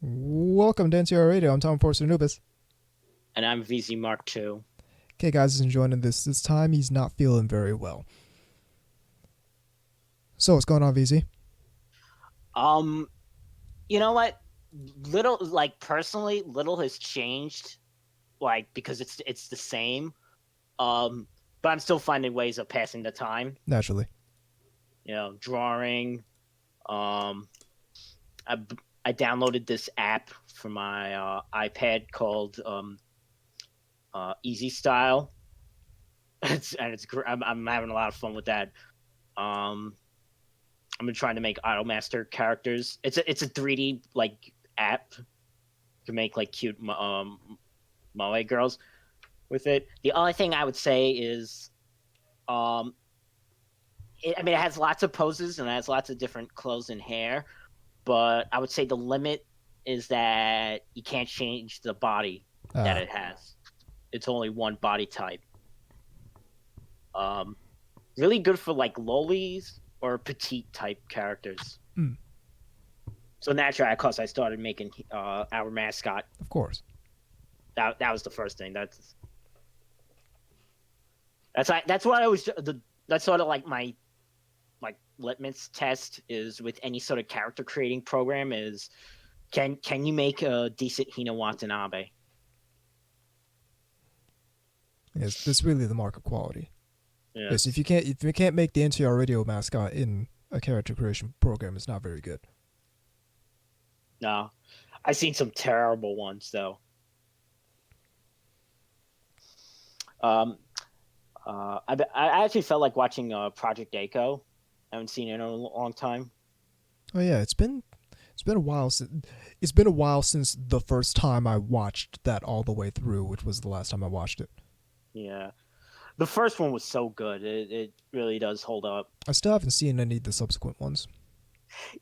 Welcome to NTR Radio. I'm Tom Forster Anubis. And I'm VZ Mark II. Okay, guys, isn't joining this time. He's not feeling very well. So, what's going on, VZ? You know what? Personally, little has changed, because it's the same. But I'm still finding ways of passing the time. Naturally. Drawing. I downloaded this app for my iPad called Easy Style. It's great. I'm having a lot of fun with that. I've been trying to make AutoMaster characters. It's a 3D app to make cute moe girls with it. The only thing I would say is, it has lots of poses and it has lots of different clothes and hair, but I would say the limit is that you can't change the body that it has. It's only one body type. Really good for lolis or petite type characters. Mm. So naturally, of course, I started making our mascot. Of course. That was the first thing. That's what I was. That's sort of my litmus test is with any sort of character creating program is can you make a decent Hina Watanabe? Yes, that's really the mark of quality. Yeah. Yes, if you can't make the NTR Radio mascot in a character creation program, it's not very good. No, I've seen some terrible ones though. I actually felt like watching Project Echo. I haven't seen it in a long time. Oh yeah, it's been a while since the first time I watched that all the way through, which was the last time I watched it. Yeah. The first one was so good. It really does hold up. I still haven't seen any of the subsequent ones.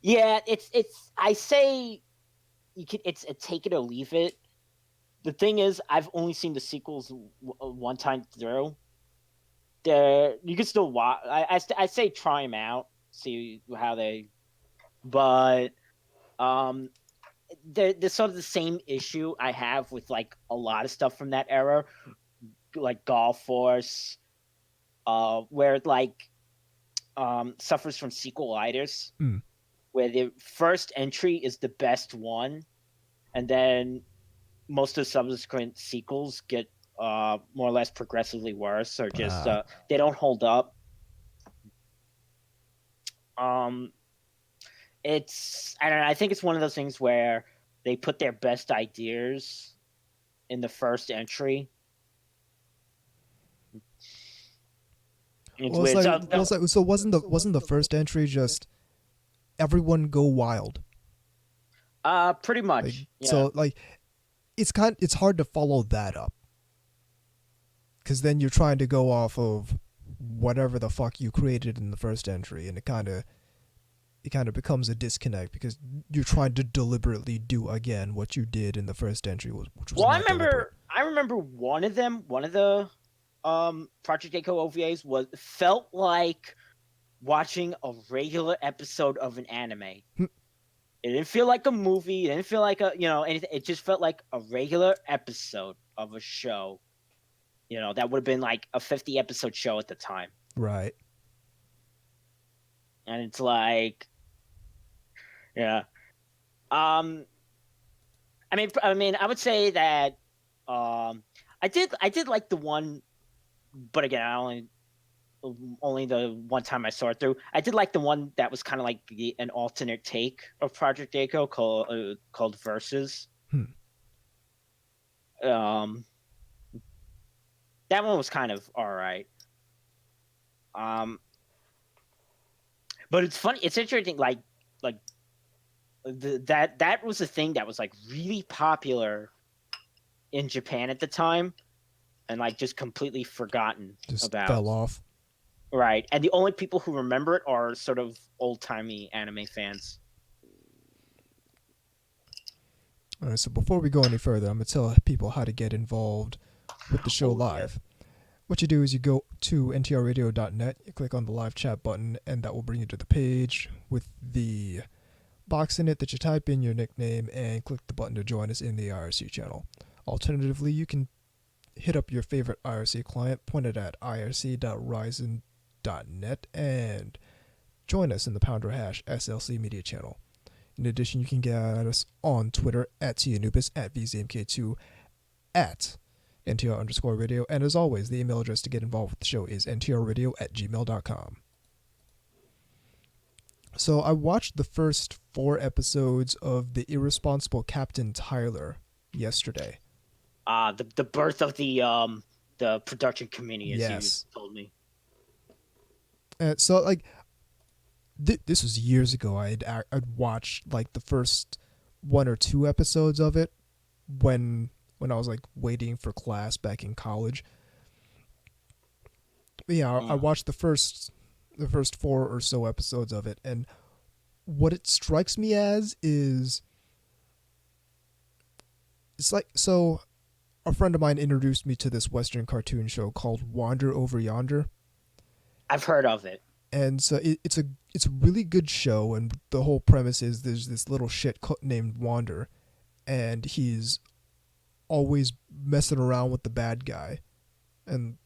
Yeah, it's I say it's a take it or leave it. The thing is, I've only seen the sequels one time through. You can still watch. I say try them out, see how they. But there's sort of the same issue I have with a lot of stuff from that era, like Golf Force, where it suffers from sequelitis, where the first entry is the best one, and then most of the subsequent sequels get more or less progressively worse, or just they don't hold up. It's I don't know. I think it's one of those things where they put their best ideas in the first entry. So wasn't the first entry just everyone go wild? Pretty much. Yeah. So it's hard to follow that up, because then you're trying to go off of whatever the fuck you created in the first entry, and it kind of becomes a disconnect because you're trying to deliberately do again what you did in the first entry, which was well. I remember one of the Project Echo OVAs felt like watching a regular episode of an anime. It didn't feel like a movie. It didn't feel like anything. It just felt like a regular episode of a show. That would have been like a 50 episode show at the time. Right. And it's like, yeah. I would say that I did like the one, but again, I only the one time I saw it through. I did like the one that was kind of like an alternate take of Project Echo called Versus. That one was kind of all right. But it's funny. It's interesting. That was a thing that was really popular in Japan at the time, and just completely forgotten about. Fell off. Right, and the only people who remember it are sort of old-timey anime fans. All right, so before we go any further, I'm going to tell people how to get involved with the show live. Yeah. What you do is you go to ntrradio.net, you click on the live chat button, and that will bring you to the page with the box in it that you type in your nickname and click the button to join us in the IRC channel. Alternatively, you can hit up your favorite IRC client pointed at irc.ryzen.net and join us in the # SLC Media channel. In addition, you can get at us on Twitter at TAnubis, at VZMK2, at NTR Radio, and as always, the email address to get involved with the show is ntrradio@gmail.com. So I watched the first 4 episodes of The Irresponsible Captain Tyler yesterday. The birth of the production committee, as Yes. you told me. And so, like, this was years ago. I'd watched like the first 1 or 2 episodes of it when I was like waiting for class back in college. But yeah, I watched the first 4 or so episodes of it, and what it strikes me as is it's like, so a friend of mine introduced me to this Western cartoon show called Wander Over Yonder. I've heard of it. And so it's a really good show, and the whole premise is there's this little shit named Wander, and he's always messing around with the bad guy and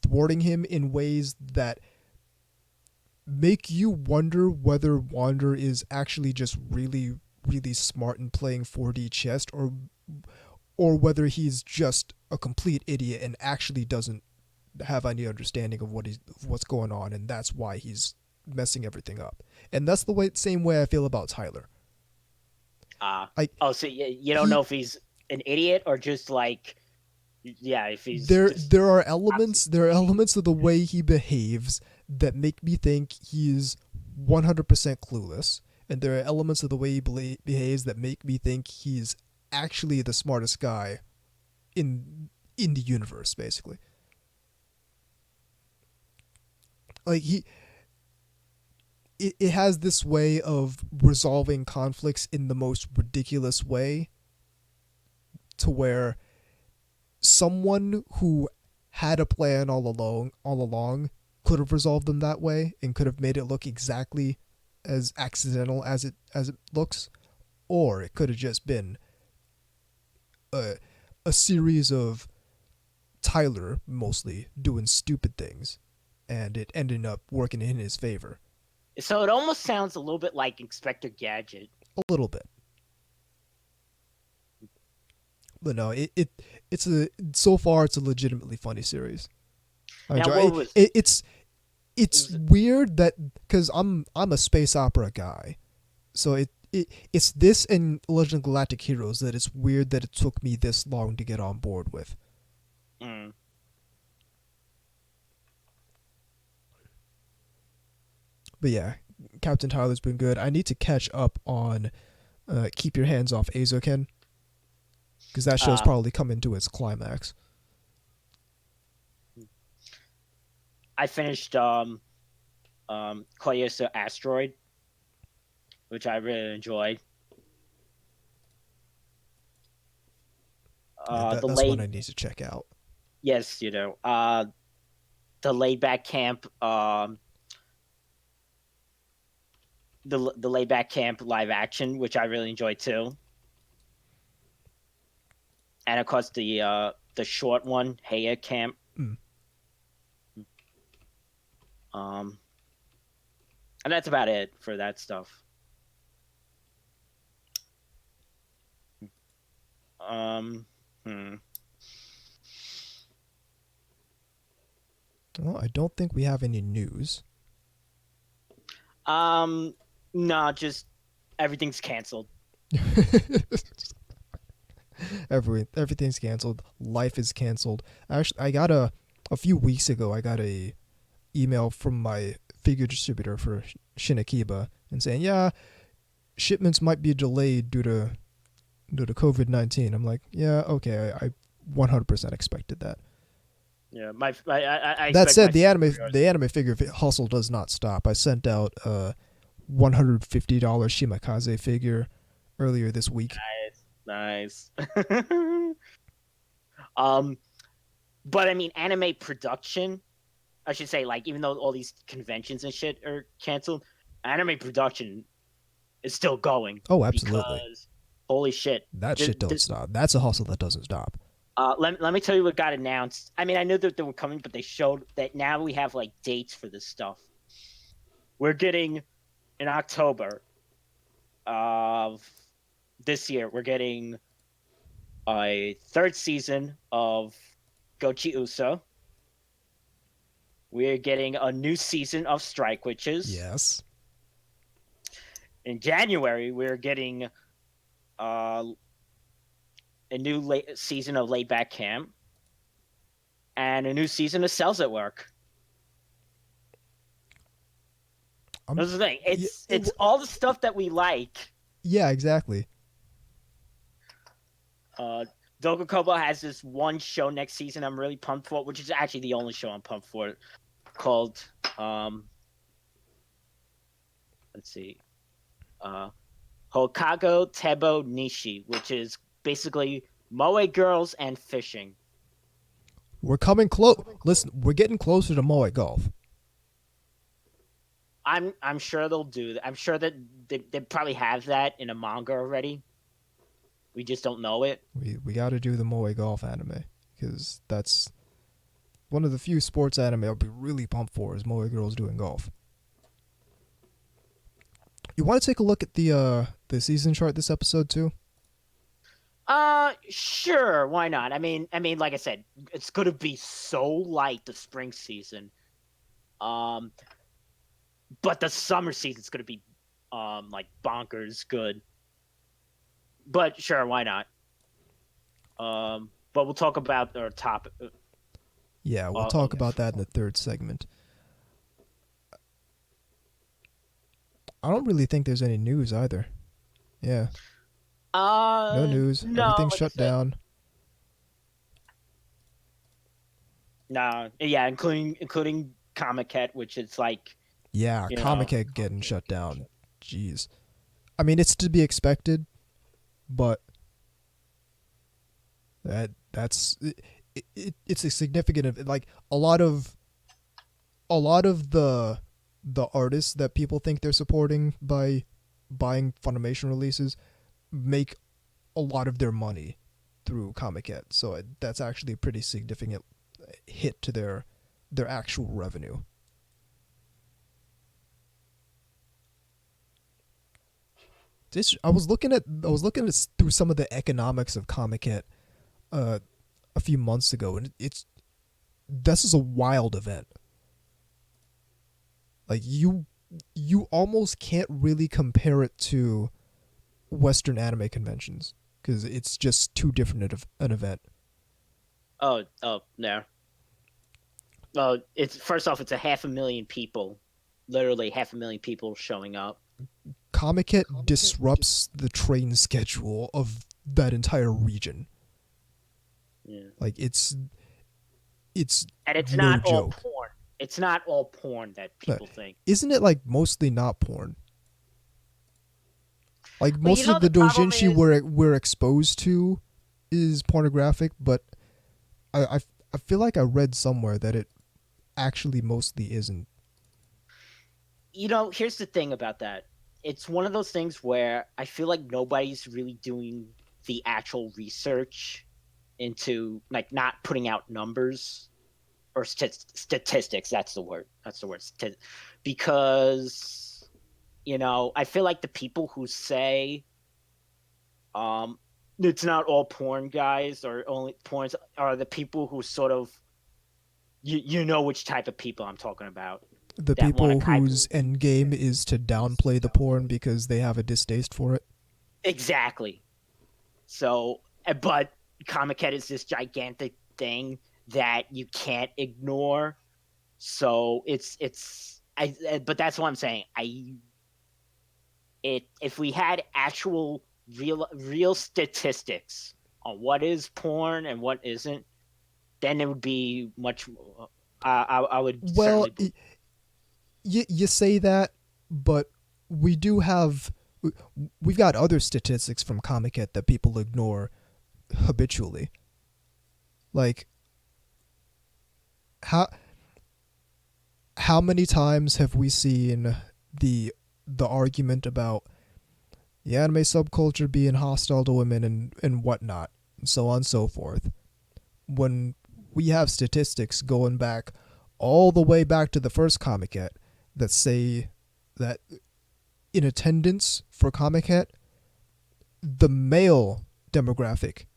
thwarting him in ways that make you wonder whether Wander is actually just really, really smart and playing 4D chess, or whether he's just a complete idiot and actually doesn't have any understanding of what's going on, and that's why he's messing everything up. And that's the same way I feel about Tyler. So you don't know if he's an idiot or just like, yeah, if he's there are elements of the way he behaves that make me think he's 100% clueless, and there are elements of the way he behaves that make me think he's actually the smartest guy in the universe, basically. Like, it has this way of resolving conflicts in the most ridiculous way, to where someone who had a plan all along could have resolved them that way and could have made it look exactly as accidental as it looks, or it could have just been a series of Tyler mostly doing stupid things, and it ended up working in his favor. So it almost sounds a little bit like Inspector Gadget. A little bit. But no, so far it's a legitimately funny series. It's weird that, because I'm a space opera guy, so it's this and Legend of Galactic Heroes that it's weird that it took me this long to get on board with. But yeah, Captain Tyler's been good. I need to catch up on Keep Your Hands Off Azoken, because that show's probably coming to its climax. I finished Koyasu Asteroid, which I really enjoyed. That's one I need to check out. Yes, the Laid Back Camp, the Laid Back Camp live action, which I really enjoyed too. And of course the short one, Heya Camp. And that's about it for that stuff. Well, I don't think we have any news. No, just everything's canceled. Everything's canceled. Life is canceled. Actually, I got a few weeks ago, I got a email from my figure distributor for Shinakiba and saying, yeah, shipments might be delayed due to COVID-19. I'm like, yeah, okay, I 100% expected that. Yeah, I that said, the anime figure hustle does not stop. I sent out a $150 Shimakaze figure earlier this week. Nice. But I mean, anime production, I should say, like, even though all these conventions and shit are canceled, anime production is still going. Oh, absolutely. Because holy shit, That shit don't stop. That's a hustle that doesn't stop. let me tell you what got announced. I mean, I knew that they were coming, but they showed that now we have like dates for this stuff. We're getting in October of this year. We're getting a third season of Gochi Uso. We're getting a new season of Strike Witches. Yes. In January, we're getting a new season of Laid Back Camp and a new season of Cells at Work. That's the thing. It's all the stuff that we like. Yeah, exactly. Dogakobo has this one show next season I'm really pumped for, which is actually the only show I'm pumped for, called let's see, Hokago Tebo Nishi, which is basically Moe girls and fishing. We're coming close. Listen, we're getting closer to Moe Golf. I'm sure they'll do that. I'm sure that they probably have that in a manga already. We just don't know it. We got to do the Moe Golf anime because that's one of the few sports anime I'll be really pumped for is Moe girls doing golf. You want to take a look at the season chart this episode too? Sure, why not? I mean, like I said, it's gonna be so light the spring season. But the summer season's gonna be like bonkers good. But sure, why not? But we'll talk about our topic. Yeah, we'll talk about that in the third segment. I don't really think there's any news either. Yeah. No news. No, Everything's like shut down. No, yeah, including Comic-Cat, which is like. Yeah, Comic-Cat getting shut down. Jeez. I mean, it's to be expected, but that's it's a significant, like a lot of the artists that people think they're supporting by buying Funimation releases make a lot of their money through Comic-Cat, so that's actually a pretty significant hit to their actual revenue. I was looking at through some of the economics of Comic-Cat a few months ago, and this is a wild event. Like you almost can't really compare it to Western anime conventions because it's just too different an event. Oh no. Well, it's first off, it's 500,000 people, literally 500,000 people showing up. Comic-Cat disrupts the train schedule of that entire region. Yeah. Like it's and it's no not joke. all porn. It's not all porn that people think. Isn't it like mostly not porn? Like Well, most of the doujinshi we're exposed to is pornographic, but I feel like I read somewhere that it actually mostly isn't. Here's the thing about that. It's one of those things where I feel like nobody's really doing the actual research into, like, not putting out numbers or statistics. That's the word. Because, I feel like the people who say it's not all porn guys or only porns are the people who sort of, you know which type of people I'm talking about. The people whose end game is to downplay the porn because they have a distaste for it. Exactly. So, but Comic-Cat is this gigantic thing that you can't ignore. So but that's what I'm saying. If we had actual real statistics on what is porn and what isn't, then it would be much more. I would. Well, you say that, but we've got other statistics from Comic-Cat that people ignore habitually. Like how many times have we seen the argument about the anime subculture being hostile to women and whatnot, and so on and so forth. When we have statistics going back all the way back to the first Comic-Con that say that in attendance for Comic-Con, the male demographic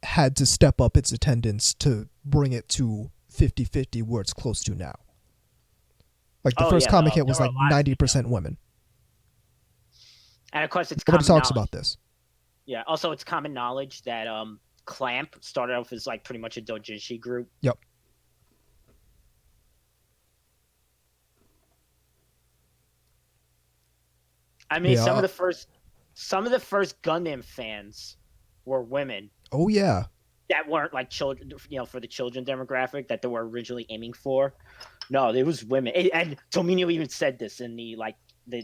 had to step up its attendance to bring it to 50-50 where it's close to now. Like the first Comic-Con was like 90% women. And of course, it's nobody common talks knowledge. about this. Yeah. Also, it's common knowledge that Clamp started off as like pretty much a doujinshi group. Yep. I mean, some of the first Gundam fans were women. Oh yeah. That weren't like children, for the children demographic that they were originally aiming for. No, it was women, and Tomino even said this in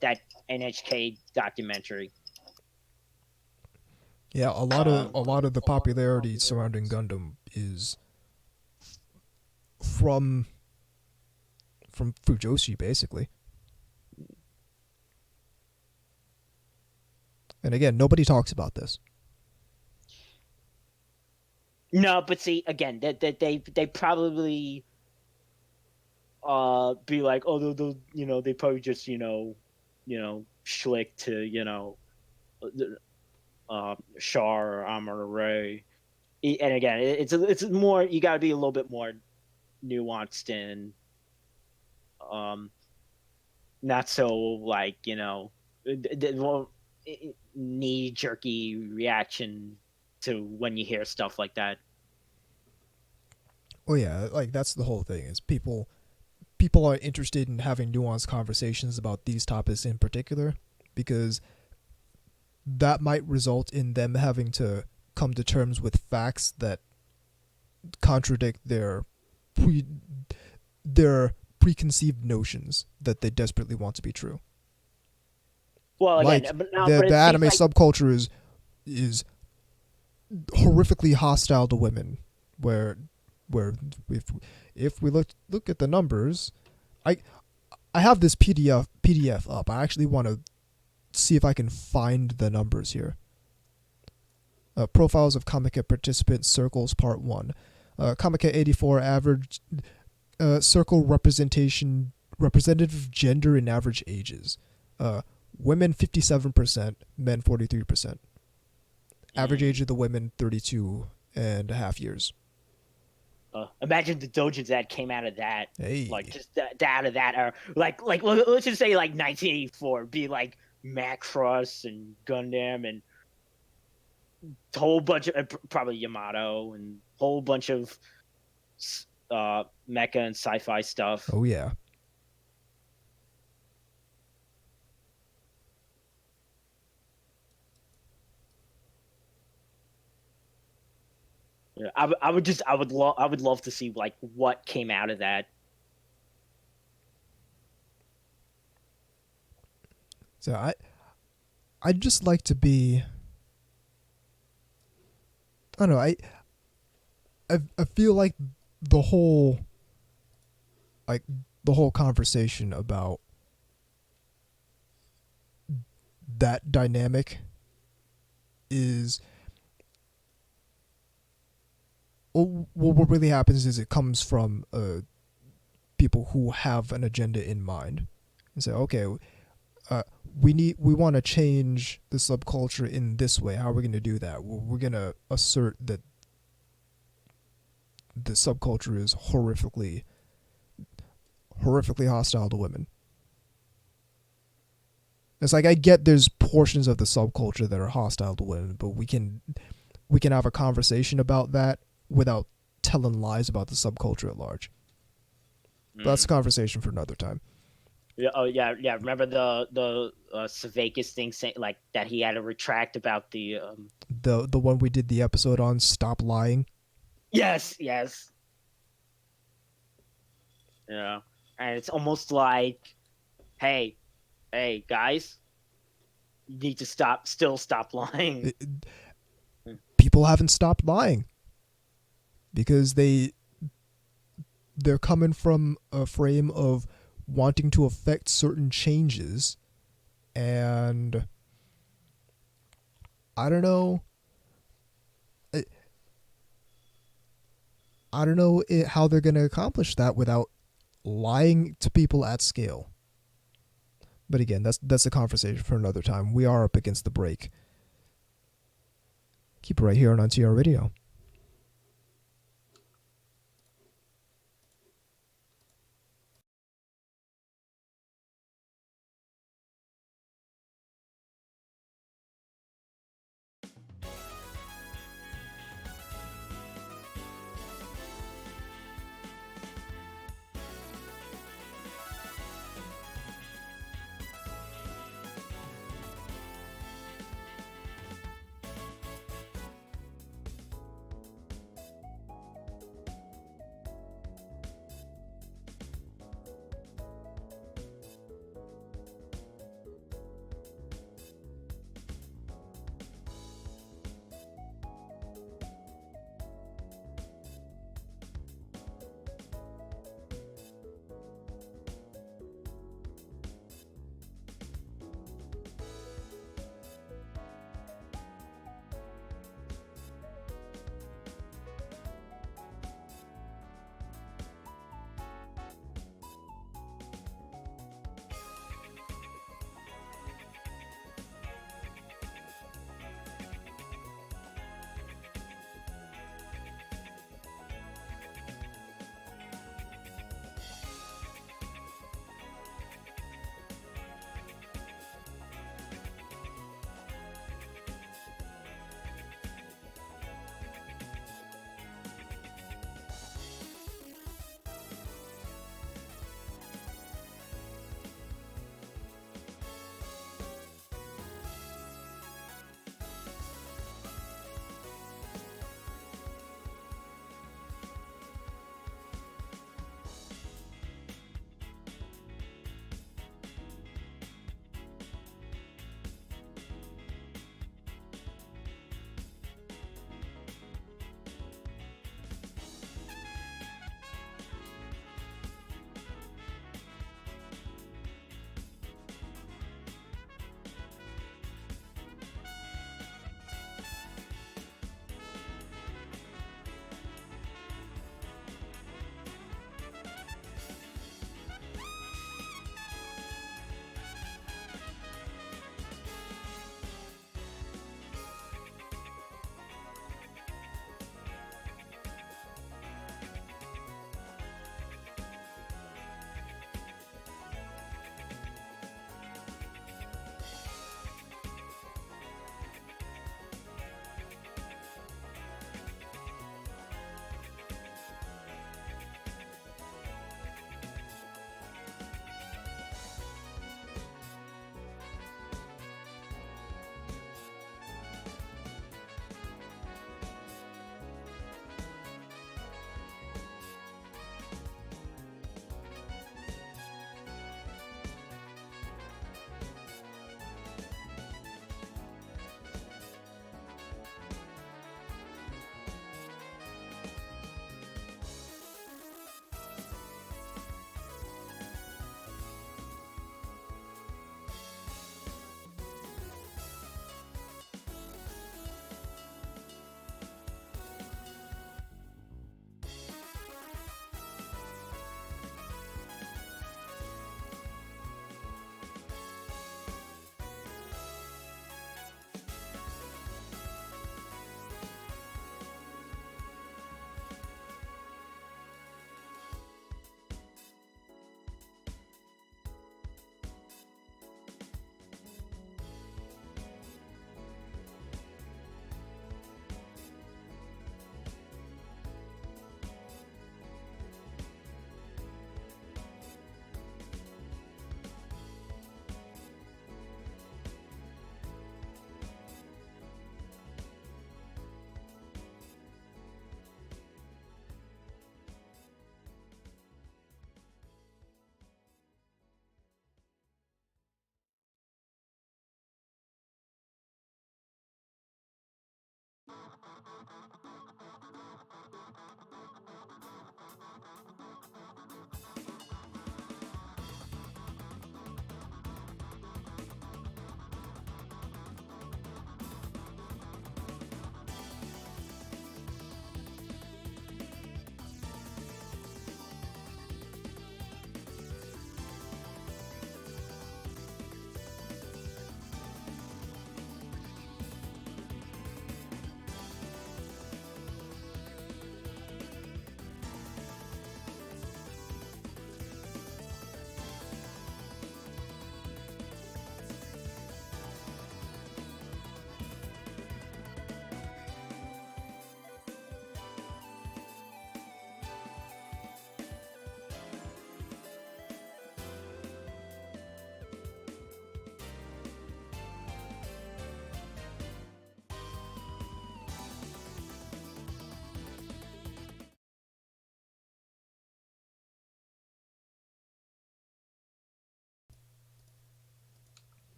that NHK documentary. Yeah, a lot of the popularity surrounding Gundam is from Fujoshi, basically. And again, nobody talks about this. No, but see, again, they probably be like, oh, they'll they probably just schlick to Char or Amara Ray. And again, it's more, you got to be a little bit more nuanced and not so like knee jerky reaction to when you hear stuff like that. Oh yeah, like that's the whole thing, is people are interested in having nuanced conversations about these topics in particular, because that might result in them having to come to terms with facts that contradict their preconceived notions that they desperately want to be true. Well, again, like the anime subculture is horrifically hostile to women, where if we look at the numbers, I have this PDF up. I actually want to see if I can find the numbers here. Profiles of Comic-Con participants, circles, part 1. Comic-Con 84 average circle representative gender and average ages. Women 57%, men 43%. Average age of the women 32 and a half years. Imagine the doujins that came out of that. Hey. Like just out of that era. Like let's just say like 1984, be like Macross and Gundam and a whole bunch of probably Yamato and a whole bunch of mecha and sci-fi stuff. Oh yeah. Yeah, I would love to see like what came out of that. So I'd just like to be, I don't know, I feel like the whole conversation about that dynamic is, well, what really happens is it comes from people who have an agenda in mind and say, okay, we want to change the subculture in this way. How are we going to do that? Well, we're going to assert that the subculture is horrifically hostile to women. It's like, I get there's portions of the subculture that are hostile to women, but we can have a conversation about that without telling lies about the subculture at large. But that's a conversation for another time. Yeah. Oh yeah. Remember the Savakis thing saying like that he had to retract about the one we did the episode on, Stop Lying. Yes. Yeah, and it's almost like, hey guys, you need to stop lying. People haven't stopped lying because they're coming from a frame of wanting to affect certain changes, and I don't know. I, I don't know how they're going to accomplish that without lying to people at scale. But again, that's a conversation for another time. We are up against the break. Keep it right here on NTR Radio.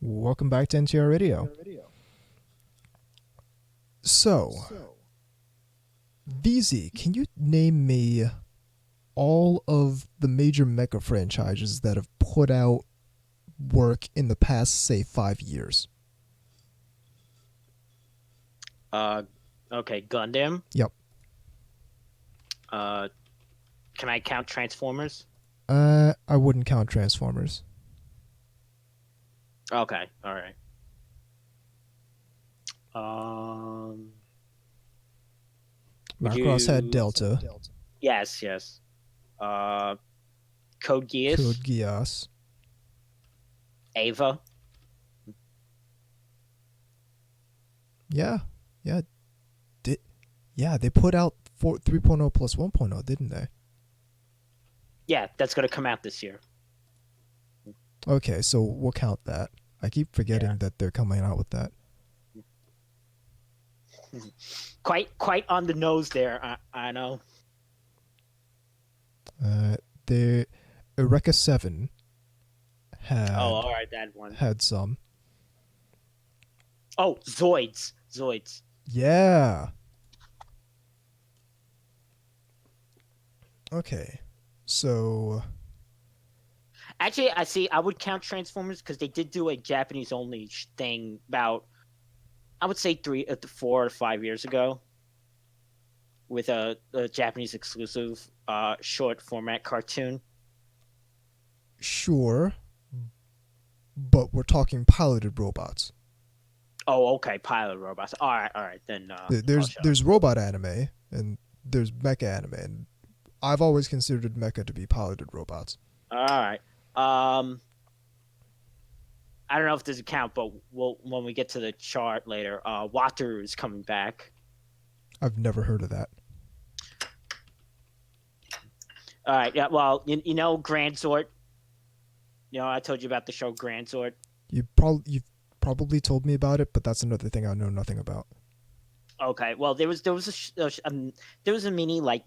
Welcome back to NTR Radio. So, VZ, can you name me all of the major mecha franchises that have put out work in the past, say, 5 years? Okay, Gundam. Yep. Can I count Transformers? I wouldn't count Transformers. Okay, all right. Macross had Delta. Yes. Code Geass. Code Geass. Ava. Yeah. They put out 3.0 plus 1.0, didn't they? Yeah, that's going to come out this year. Okay, so we'll count that. I keep forgetting that they're coming out with that. Quite on the nose there, I know. The Eureka 7 all right, that one. Had some. Oh, Zoids. Yeah. Okay, so... Actually, I would count Transformers because they did do a Japanese-only thing about, I would say 4 or 5 years ago with a Japanese exclusive short format cartoon. Sure, but we're talking piloted robots. Oh, okay, pilot robots. All right, then. There's robot anime and there's mecha anime, and I've always considered mecha to be piloted robots. All right. I don't know if there's a count, but when we get to the chart later, Wataru is coming back. I've never heard of that. All right. Yeah. Well, you know Grand Zord. You know I told you about the show Grand Zord. You've probably told me about it, but that's another thing I know nothing about. Okay. Well, there was a mini like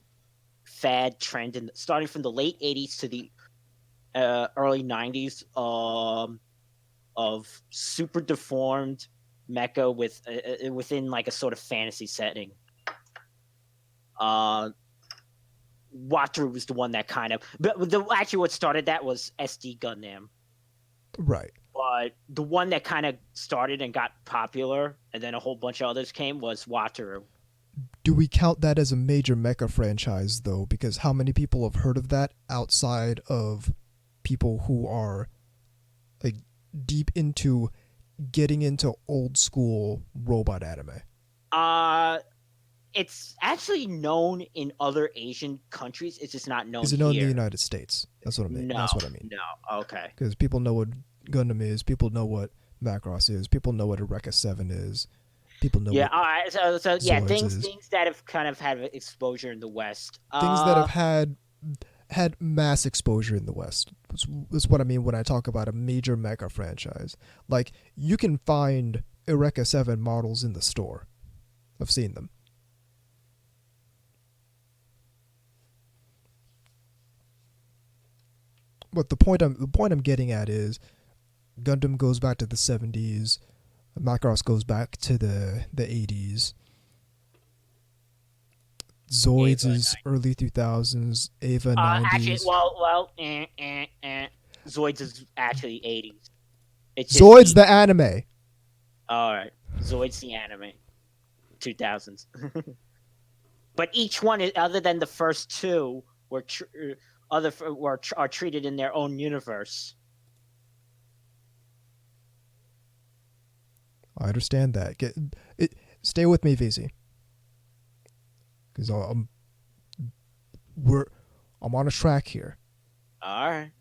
fad trend starting from the late '80s to the early '90s of super deformed mecha within like a sort of fantasy setting. Wataru was the one that kind of, but actually what started that was SD Gundam. Right. But the one that kind of started and got popular, and then a whole bunch of others came, was Wataru. Do we count that as a major mecha franchise, though? Because how many people have heard of that outside of people who are like deep into getting into old school robot anime? It's actually known in other Asian countries. It's just not known. Is it known here. in the United States? That's what I mean. No, that's what I mean. No, okay. Because people know what Gundam is. People know what Macross is. People know what Eureka 7 is. People know. Yeah. All right. So yeah, Zoids things that have kind of had exposure in the West. Things that have had mass exposure in the West. That's what I mean when I talk about a major mecha franchise. Like, you can find Eureka 7 models in the store. I've seen them. But the point I'm getting at is Gundam goes back to the 70s, Macross goes back to the 80s. Zoids is early 2000s, Ava 90s. Actually, Zoids is actually 80s. It's Zoids the anime. All right, Zoids the anime, 2000s. But each one, other than the first two, are treated in their own universe. I understand that. Stay with me, VZ. Because I'm on a track here. All right.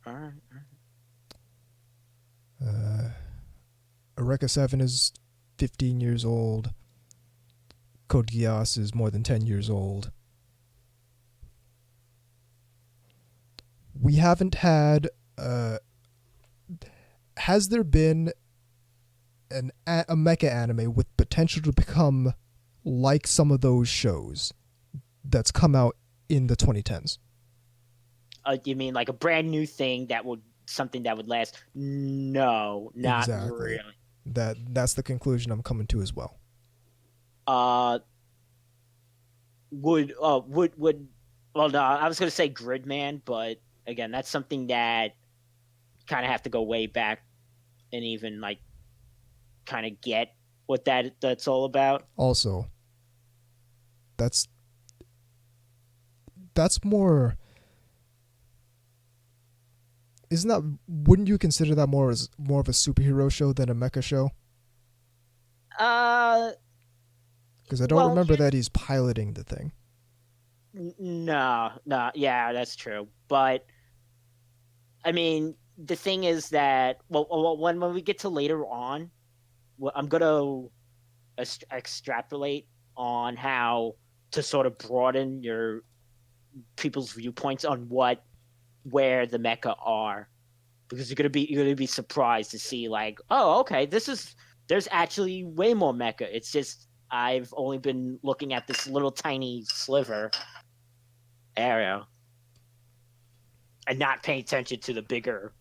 Eureka 7 is 15 years old. Code Geass is more than 10 years old. We haven't had... has there been a mecha anime with potential to become like some of those shows that's come out in the 2010s? You mean like a brand new thing that would something that would last. No, not Exactly. really. That's the conclusion I'm coming to as well. Uh, would well, no, I was gonna say Gridman, but again, that's something that kind of have to go way back and even like kind of get what that's all about. Also, that's more. Isn't that? Wouldn't you consider that more of a superhero show than a mecha show? Uh, Because I don't well, remember that he's piloting the thing. no, no, yeah, that's true. But I mean, the thing is that when we get to later on, I'm gonna extrapolate on how to sort of broaden your people's viewpoints on where the mecha are, because you're gonna be surprised to see like, oh, okay, there's actually way more mecha. It's just I've only been looking at this little tiny sliver area and not paying attention to the bigger.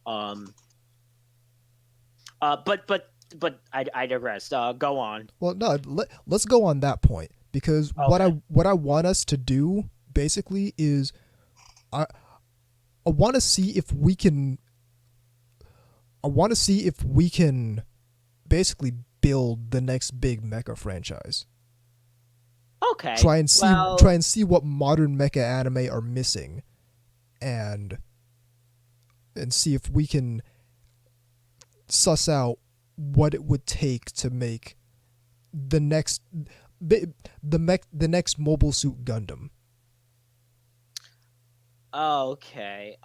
Um. But I digress. Go on. Well, no, let's go on that point, because Okay. what I want us to do basically is I I want to see if we can basically build the next big mecha franchise. Okay. Well, Try and see what modern mecha anime are missing, and see if we can suss out what it would take to make the next the next Mobile Suit Gundam. okay.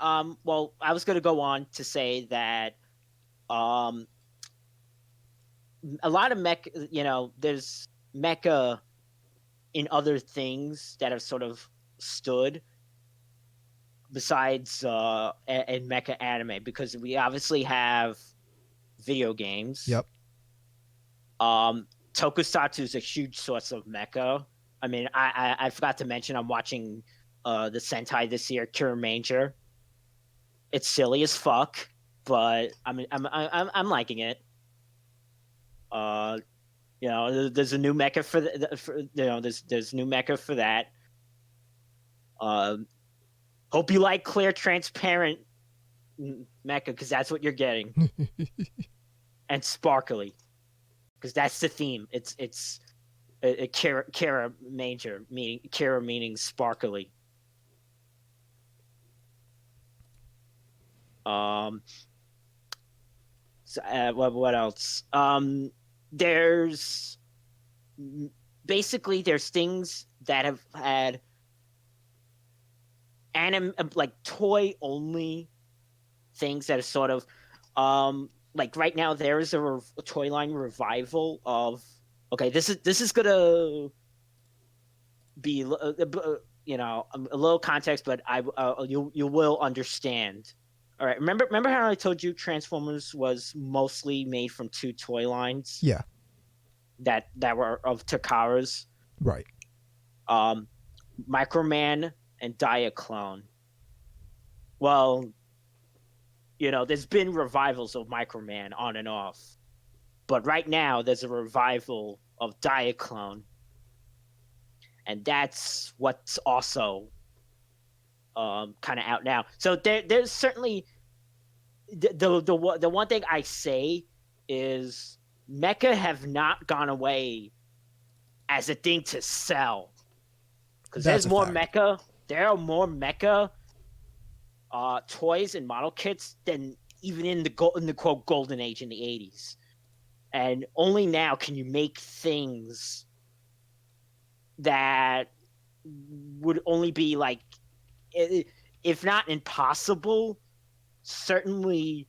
Well, I was gonna go on to say that um a lot of there's mecha in other things that have sort of stood besides in mecha anime, because we obviously have video games. Yep. Tokusatsu is a huge source of mecha. I mean, I forgot to mention I'm watching the Sentai this year, Cure Manger. It's silly as fuck, but I'm liking it. There's a new mecha there's new mecha for that. Hope you like clear, transparent mecha, because that's what you're getting, and sparkly, because that's the theme. It's a Kara Major, meaning Kara meaning sparkly. So, what else? There's basically there's things that have had anime, like toy only things that are sort of like right now there is a toy line revival of, okay, this is gonna be a little context, but you will understand. All right, remember how I told you Transformers was mostly made from two toy lines? Yeah. That were of Takara's. Right. Microman and Diaclone. Well, there's been revivals of Microman on and off, but right now there's a revival of Diaclone, and that's what's also kind of out now. So there's certainly the one thing I say is mecha have not gone away as a thing to sell, because there's more mecha. There are more mecha toys and model kits than even in the quote golden age in the 80s, and only now can you make things that would only be like, if not impossible, certainly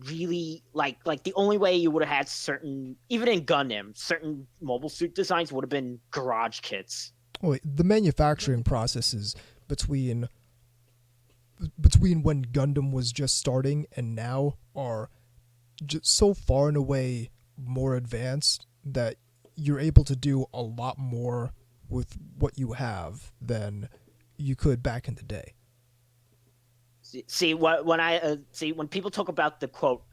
really like the only way you would have had certain, even in Gundam, certain mobile suit designs would have been garage kits. Wait, the manufacturing processes between when Gundam was just starting and now are just so far and away more advanced that you're able to do a lot more with what you have than you could back in the day. See, when people talk about the quote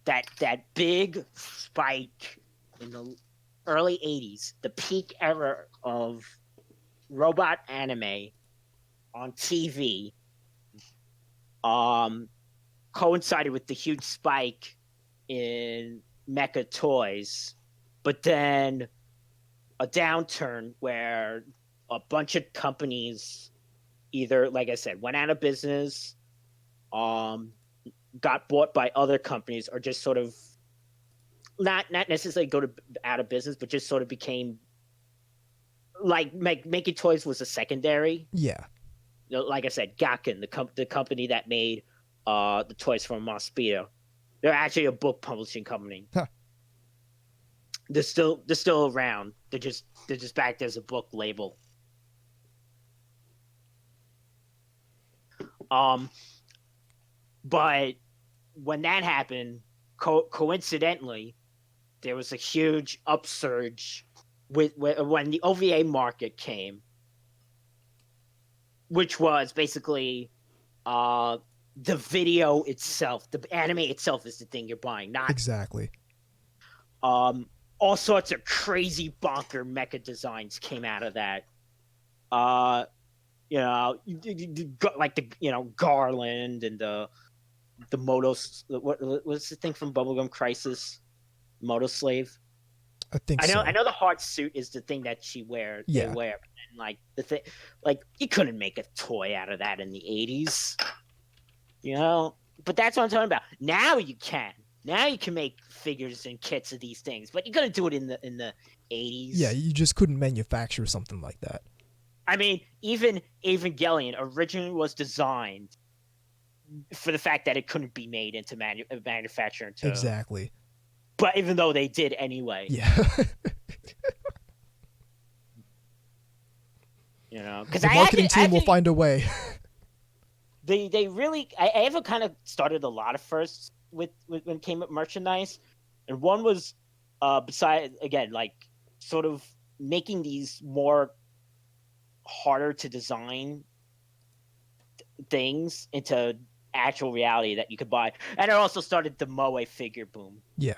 that big spike in the early 80s, the peak era of robot anime on TV, coincided with the huge spike in mecha toys, but then a downturn where a bunch of companies either, like I said, went out of business, got bought by other companies, or just sort of not necessarily out of business, but just sort of became like making toys was a secondary. Yeah. Like I said, Gakken, the company that made the toys from Mospedo, they're actually a book publishing company. Huh. They're still around. They're just backed as a book label. But when that happened, coincidentally, there was a huge upsurge when the OVA market came, which was basically the video itself. The anime itself is the thing you're buying, not exactly. All sorts of crazy bonker mecha designs came out of that. Like the Garland and the Motos. What's the thing from Bubblegum Crisis? Moto Slave. I think so. I know the heart suit is the thing that she wears. Yeah. They wear, and like the thing, like you couldn't make a toy out of that in the 80s. But that's what I'm talking about. Now you can. Now you can make figures and kits of these things, but you couldn't do it in the 80s. Yeah, you just couldn't manufacture something like that. I mean, even Evangelion originally was designed for the fact that it couldn't be made into manufacturing. Exactly. But even though they did anyway. Yeah. Because the marketing team will find a way. They really, I ever kind of started a lot of firsts with when it came up merchandise, and one was beside again like sort of making these more harder to design things into actual reality that you could buy, and it also started the Moe figure boom. Yeah.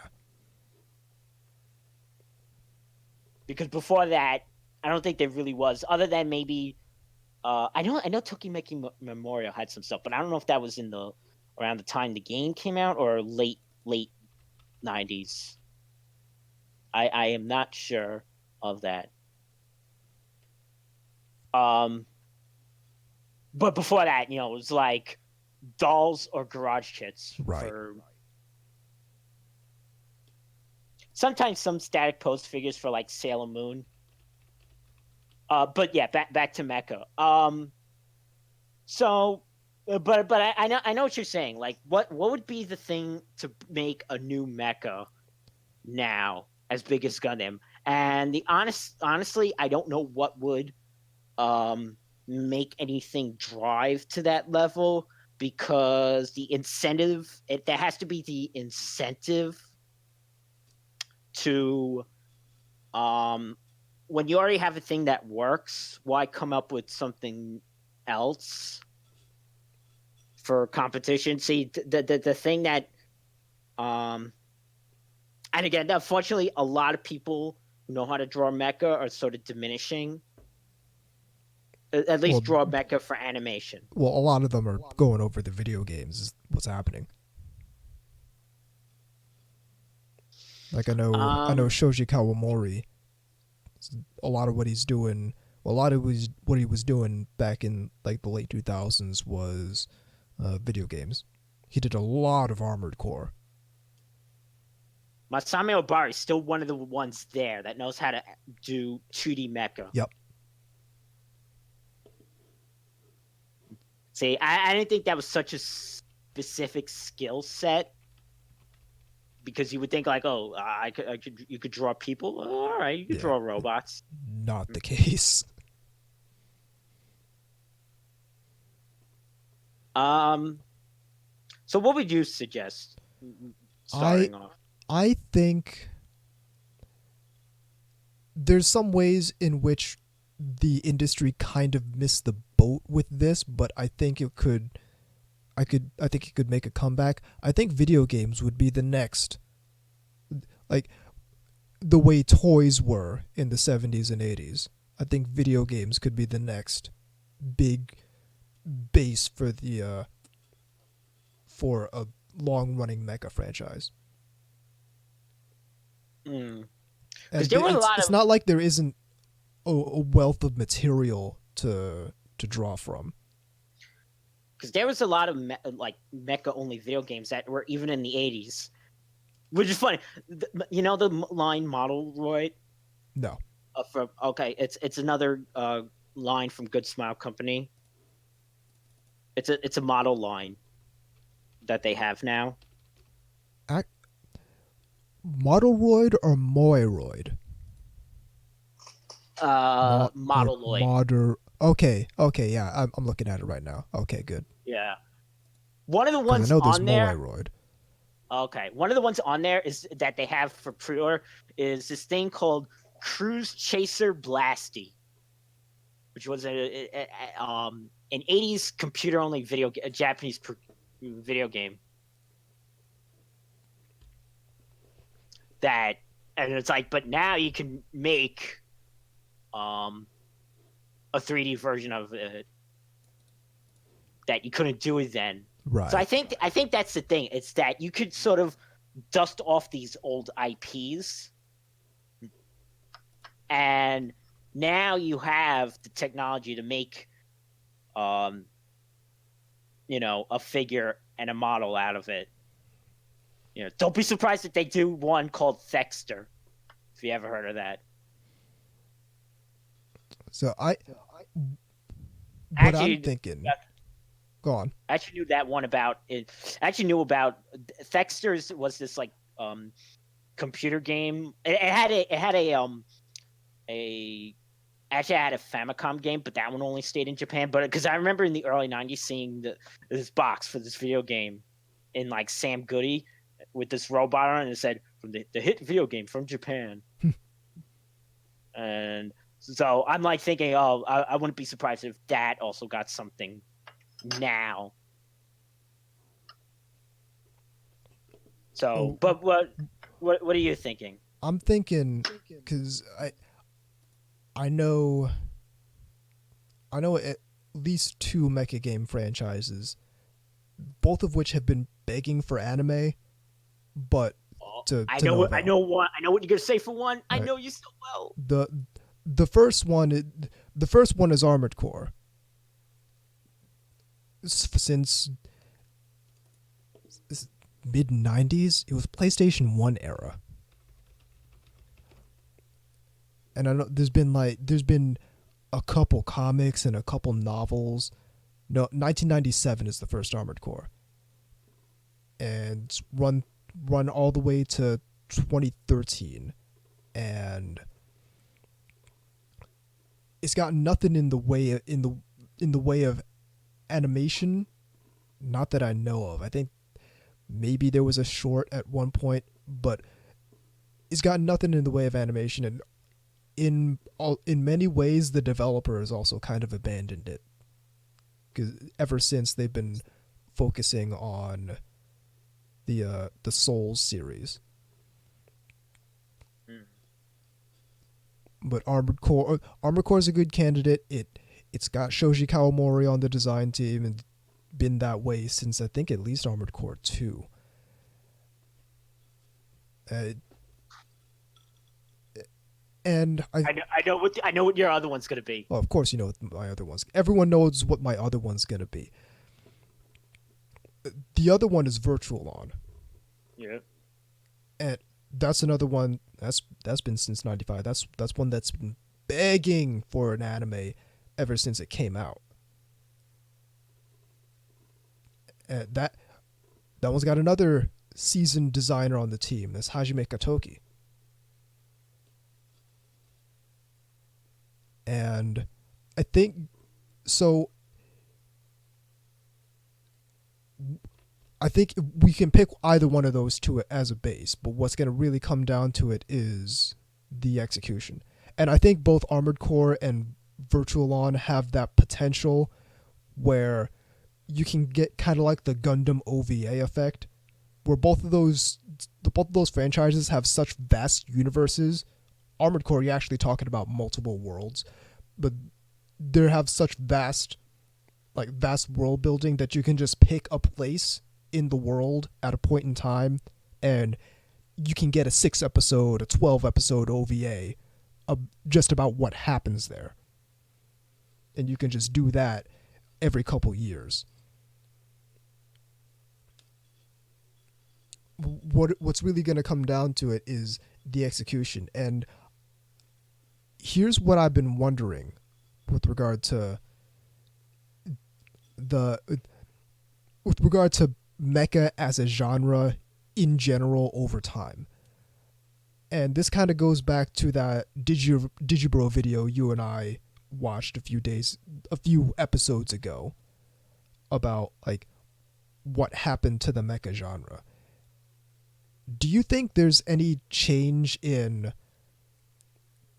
Because before that, I don't think there really was, other than maybe I know Tokimeki Memorial had some stuff, but I don't know if that was around the time the game came out or late 90s. I am not sure of that. But before that, it was like dolls or garage kits. Right. Sometimes some static post figures for like Sailor Moon. But yeah, back to mecha. So, but I know what you're saying. Like, what would be the thing to make a new mecha now as big as Gundam? And honestly, I don't know what would make anything drive to that level, because the incentive, there has to be the incentive to when you already have a thing that works, why come up with something else for competition? See, the thing that and again, unfortunately, a lot of people who know how to draw mecha are sort of diminishing. At least draw mecha for animation. Well, a lot of them are going over the video games is what's happening. Like I know Shoji Kawamori, a lot of what he's doing, what he was doing back in like the late 2000s was video games. He did a lot of Armored Core. Masami Obari is still one of the ones there that knows how to do 2D mecha. Yep. See, I didn't think that was such a specific skill set, because you would think like, oh, you could draw people. Oh, all right, you could draw robots. Not the case. So what would you suggest starting off? I think there's some ways in which the industry kind of missed the boat with this, but I think it could I think he could make a comeback. I think video games would be the next, like the way toys were in the 70s and 80s. I think video games could be the next big base for a long-running mecha franchise. Because And there were a lot it's of not like there isn't a wealth of material to draw from. because there was a lot of like mecha only video games that were even in the 80s, which is funny. You know the line Model Roid? No. It's another line from Good Smile Company. It's a model line that they have now. Modelroid or Moiroid? Modeloid. Okay, yeah, I'm looking at it right now. Okay, good. Yeah. One of the 'Cause ones I know there's on there. Moiroid. Okay. One of the ones on there is that they have for pre-order is this thing called Cruise Chaser Blasty, which was an 80s computer only a Japanese video game. That, and it's like, but now you can make a 3D version of it that you couldn't do it then. Right. So I think that's the thing. It's that you could sort of dust off these old IPs, and now you have the technology to make, a figure and a model out of it. Don't be surprised if they do one called Thexter, if you ever heard of that. So I'm thinking. Go on. I actually knew that one about it. I actually knew about Thexter's was this like computer game. It had a Famicom game, but that one only stayed in Japan. But because I remember in the early '90s seeing this box for this video game in like Sam Goody with this robot on it, and it said from the hit video game from Japan. And so I'm like thinking, I wouldn't be surprised if that also got something now. So, but what are you thinking? I'm thinking because I know at least 2 mecha game franchises, both of which have been begging for anime, but I know what you're gonna say for one. Right. I know you so well. The first one is Armored Core. Since mid 90s, it was PlayStation 1 era. And I know there's been a couple comics and a couple novels. No, 1997 is the first Armored Core. And run all the way to 2013. And it's got nothing in the way of animation, not that I know of. I think maybe there was a short at one point, but it's got nothing in the way of animation, and in many ways the developer has also kind of abandoned it, because ever since they've been focusing on the Souls series. But Armored Core is a good candidate. It's got Shoji Kawamori on the design team and been that way since I think at least Armored Core 2. And I know what your other one's gonna be. Well, of course you know what my other one's. Everyone knows what my other one's gonna be. The other one is Virtual-On. Yeah. And that's another one that's been since '95. That's one that's been begging for an anime ever since it came out. And that one's got another seasoned designer on the team. That's Hajime Katoki. And I think so. I think we can pick either one of those two as a base, but what's going to really come down to it is the execution. And I think both Armored Core and Virtual-On have that potential where you can get kind of like the Gundam OVA effect, where both of those franchises have such vast universes. Armored Core, you're actually talking about multiple worlds, but they have such vast world building that you can just pick a place in the world at a point in time, and you can get a 6 episode, a 12 episode OVA of just about what happens there, and you can just do that every couple years. What's really going to come down to it is the execution. And here's what I've been wondering with regard to the with regard to mecha as a genre in general over time. And this kind of goes back to that Digibro video you and I watched a few episodes ago about like what happened to the mecha genre. Do you think there's any change in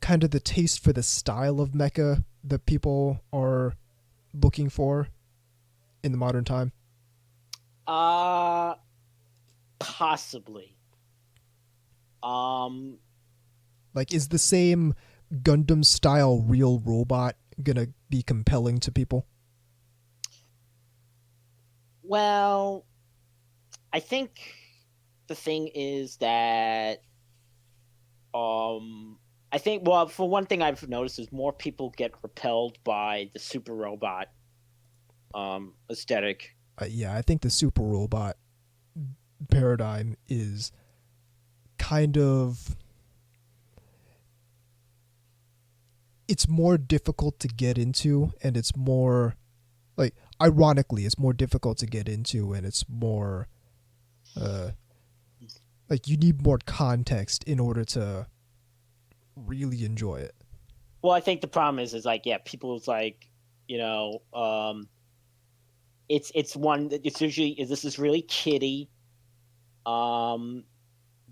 kind of the taste for the style of mecha that people are looking for in the modern time? Possibly. Like, is the same Gundam style real robot gonna be compelling to people? Well, I think the thing is that I think, well, for one thing I've noticed is more people get repelled by the super robot aesthetic. Yeah, I think the super robot paradigm is kind of, it's more difficult to get into, and it's more like, ironically, it's more difficult to get into, and it's more like you need more context in order to really enjoy it. Well, I think the problem is like, yeah, people's like, it's one that it's usually this is really kiddie.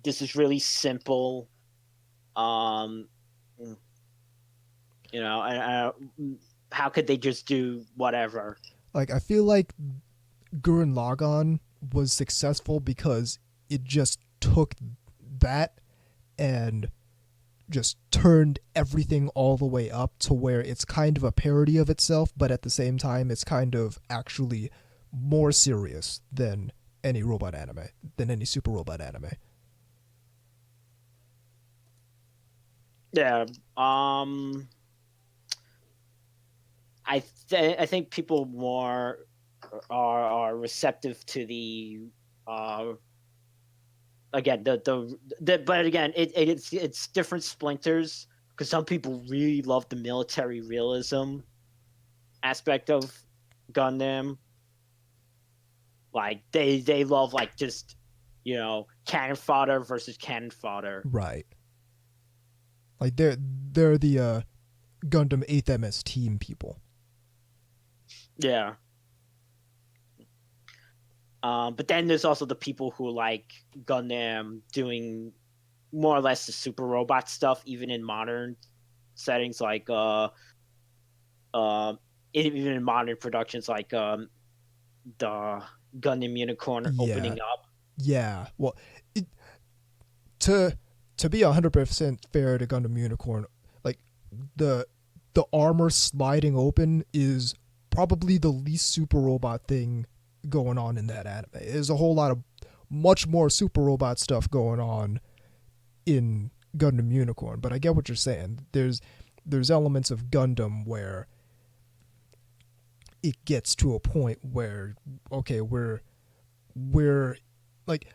This is really simple. And how could they just do whatever? Like, I feel like Gurren Lagann was successful because it just took that and just turned everything all the way up to where it's kind of a parody of itself, but at the same time it's kind of actually more serious than any super robot anime. Yeah. I think people more are receptive to the again but again it's different splinters, because some people really love the military realism aspect of Gundam. Like they love like just cannon fodder versus cannon fodder. Right. Like they're the Gundam 8th MS team people. Yeah. But then there's also the people who like Gundam doing more or less the super robot stuff, even in modern settings, like even in modern productions, like the Gundam Unicorn opening up. Yeah. Well, to be 100% fair to Gundam Unicorn, like the armor sliding open is probably the least super robot thing going on in that anime. There's a whole lot of much more super robot stuff going on in Gundam Unicorn, but I get what you're saying. There's elements of Gundam where it gets to a point where, okay, we're like,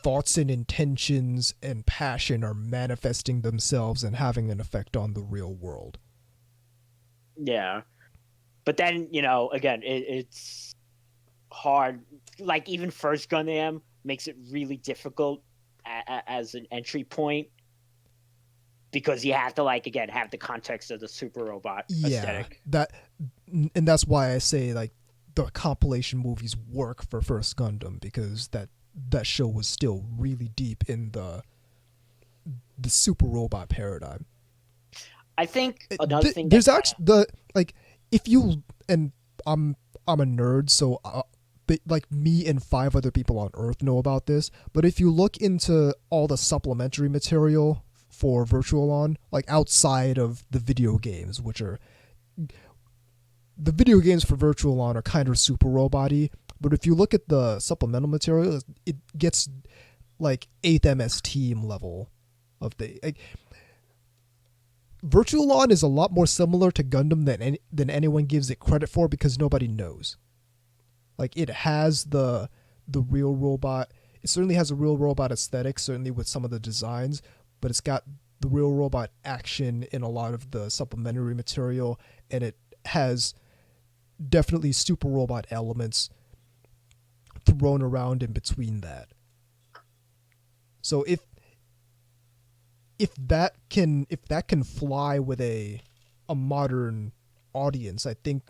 thoughts and intentions and passion are manifesting themselves and having an effect on the real world. Yeah. But then, again, it's hard. Like, even first Gundam makes it really difficult as an entry point, because you have to, like, again, have the context of the super robot aesthetic. And that's why I say, like, the compilation movies work for first Gundam, because that show was still really deep in the super robot paradigm. I think another thing there's actually if you, and I'm I'm a nerd, so like me and 5 other people on Earth know about this. But if you look into all the supplementary material for Virtualon, like outside of the video games, which are the video games for Virtualon are kind of super robot-y, but if you look at the supplemental material, it gets like 8th MS team level of the like, Virtualon is a lot more similar to Gundam than anyone gives it credit for because nobody knows. Like it has the real robot. It certainly has a real robot aesthetic, certainly with some of the designs, but it's got the real robot action in a lot of the supplementary material, and it has definitely super robot elements thrown around in between that. So if that can fly with a modern audience, I think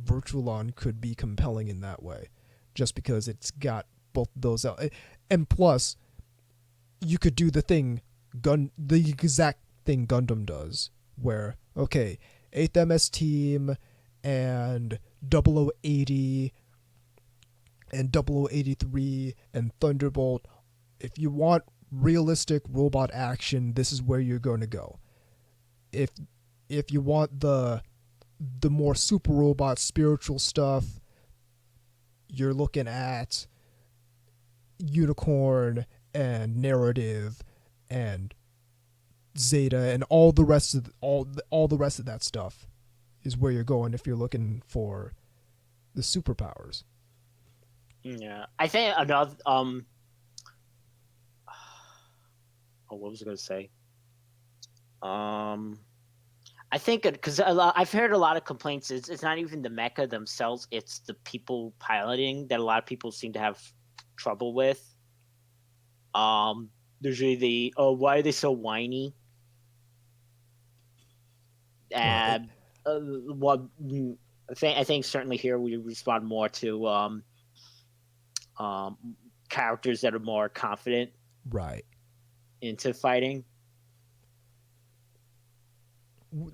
Virtualon could be compelling in that way, just because it's got both those and plus you could do the exact thing Gundam does, where okay, 8th MS team and 0080 and 0083 and Thunderbolt. If you want realistic robot action, this is where you're going to go. If you want the more super robot spiritual stuff, you're looking at Unicorn and Narrative and Zeta and all the rest of that stuff is where you're going if you're looking for the superpowers. Yeah, I think another what was I going to say? I think because I've heard a lot of complaints. It's not even the mecha themselves; it's the people piloting that a lot of people seem to have trouble with. There's really why are they so whiny? And I think certainly here we respond more to characters that are more confident, right, into fighting.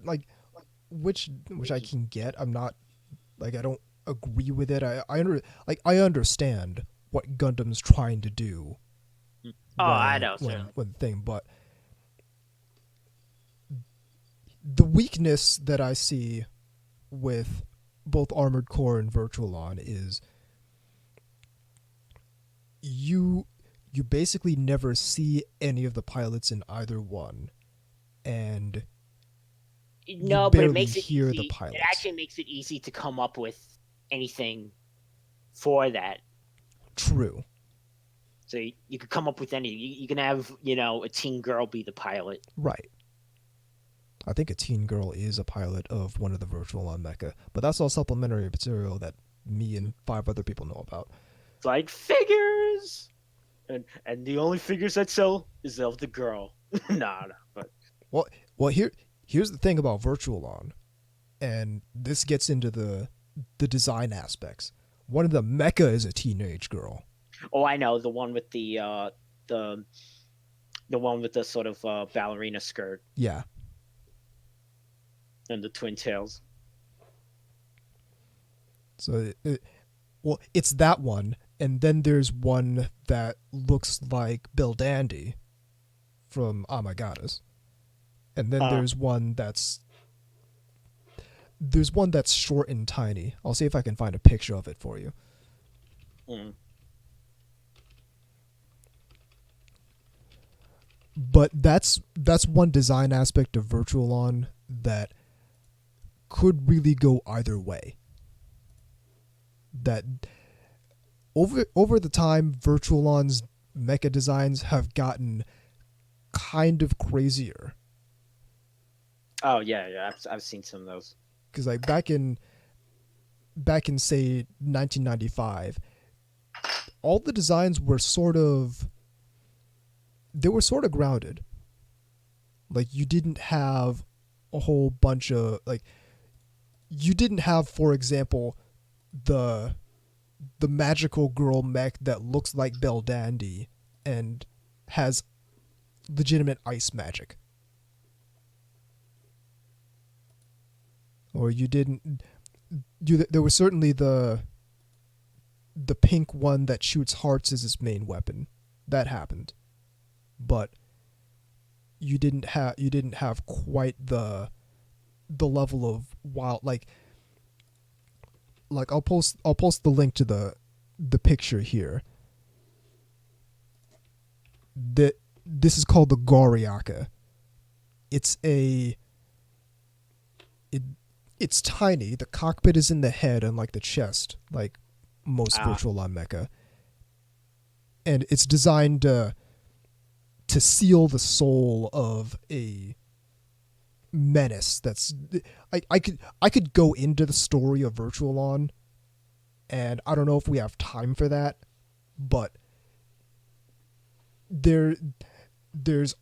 Like which I can get. I'm not like I don't agree with it. I understand what Gundam's trying to do. I know when thing, but the weakness that I see with both Armored Core and Virtualon is you basically never see any of the pilots in either one, and but it makes it hear easy. The pilots. It actually makes it easy to come up with anything for that. True. So you could come up with any. You can have a teen girl be the pilot. Right. I think a teen girl is a pilot of one of the Virtualon mecha, but that's all supplementary material that me and 5 other people know about. It's like figures, and the only figures that sell is of the girl. No, but well, here's the thing about Virtualon, and this gets into the design aspects. One of the mecha is a teenage girl. Oh, I know, the one with the one with the sort of ballerina skirt. Yeah. And the twin tails. So, it's that one, and then there's one that looks like Bill Dandy from Amagatas, and then there's one that's short and tiny. I'll see if I can find a picture of it for you. But that's one design aspect of Virtualon that could really go either way. That over the time, Virtualon's mecha designs have gotten kind of crazier. Oh yeah, I've seen some of those. Because like back in say 1995, all the designs were sort of grounded. Like you didn't have a whole bunch of you didn't have, for example, the magical girl mech that looks like Belle Dandy and has legitimate ice magic. Or you didn't there was certainly the pink one that shoots hearts as its main weapon. That happened, but you didn't have quite the level of wild, like I'll post the link to the picture here. This is called the Goriaka. It's tiny. The cockpit is in the head and like the chest, like most Virtual On mecha. And it's designed to seal the soul of a menace. That's I could go into the story of Virtual On, and I don't know if we have time for that, but there's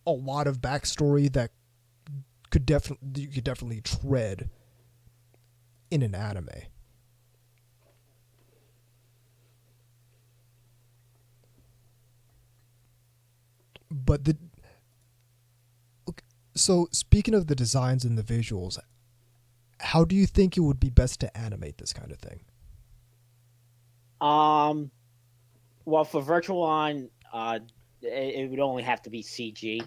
a lot of backstory that you could definitely tread in an anime. But so speaking of the designs and the visuals, how do you think it would be best to animate this kind of thing? Well, for Virtual On, it would only have to be CG.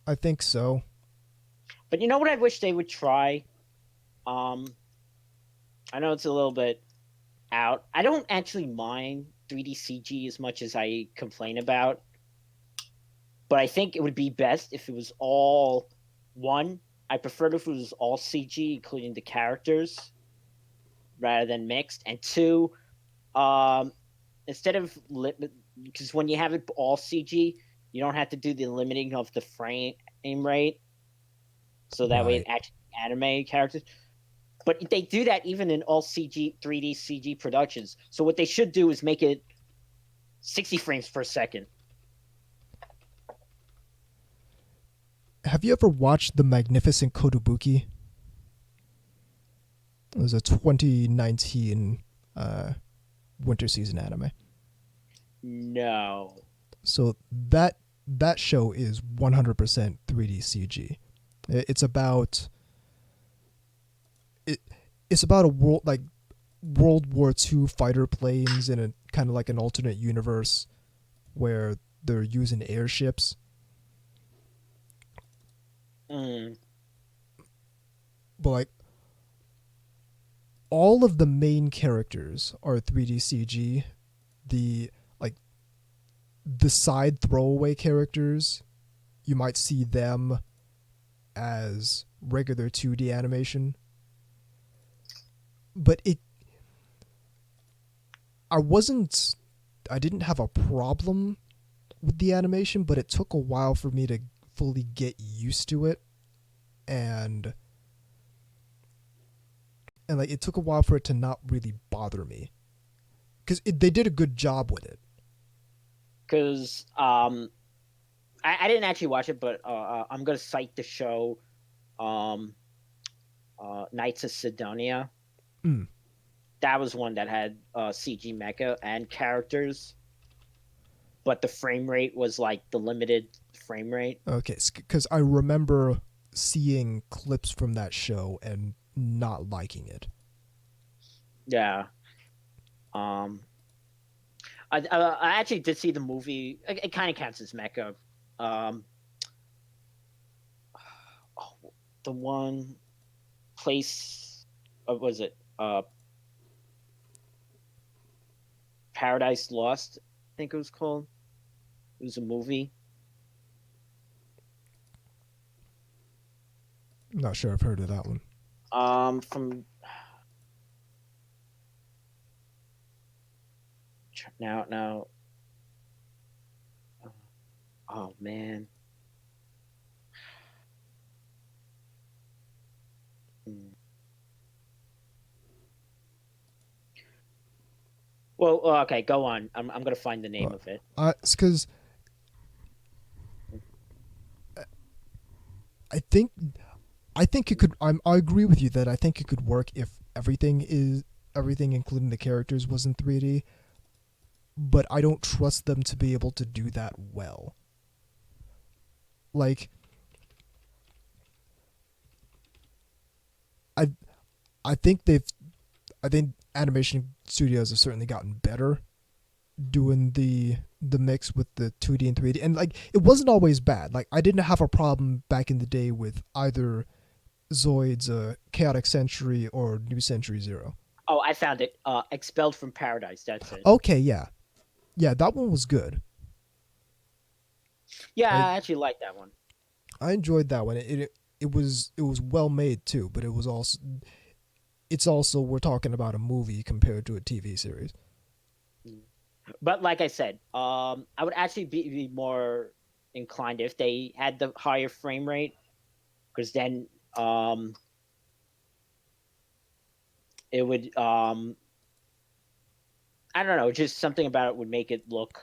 I think so. But you know what I wish they would try? I know it's a little bit out. I don't actually mind 3D CG as much as I complain about. But I think it would be best if it was all one. I preferred if it was all CG, including the characters, rather than mixed. And two, instead of because when you have it all CG, you don't have to do the limiting of the frame rate, so that way it actually animated characters. But they do that even in all CG 3D CG productions. So what they should do is make it 60 frames per second. Have you ever watched The Magnificent Kotobuki? It was a 2019 winter season anime. No. So that show is 100% 3D CG. It's about a World War II fighter planes in a kind of like an alternate universe where they're using airships. But like all of the main characters are 3D CG. The side throwaway characters, you might see them as regular 2D animation. But I didn't have a problem with the animation, but it took a while for me to fully get used to it, and like it took a while for it to not really bother me, because they did a good job with it. Because I didn't actually watch it, but I'm gonna cite the show Knights of Sidonia. That was one that had CG mecha and characters, but the frame rate was like the limited frame rate. Okay, because I remember seeing clips from that show and not liking it. Yeah. I actually did see the movie. It kind of counts as mecha. The one place, was it Paradise Lost? I think it was called. It was a movie. I'm not sure I've heard of that one. From now. Oh man. Well, okay, go on. I'm gonna find the name of it. It's because I think it could. I agree with you that I think it could work if everything, including the characters, was in 3D. But I don't trust them to be able to do that well. Like, I think they've I think animation studios have certainly gotten better doing the mix with the 2D and 3D, and like it wasn't always bad. Like I didn't have a problem back in the day with either Zoid's Chaotic Century or New Century Zero. Oh, I found it. Expelled from Paradise. That's it. Okay, yeah, yeah, that one was good. Yeah, I I actually like that one. I enjoyed that one. It was well made too, but it's also we're talking about a movie compared to a TV series. Mm. But like I said, I would actually be more inclined if they had the higher frame rate, because then it would I don't know, just something about it would make it look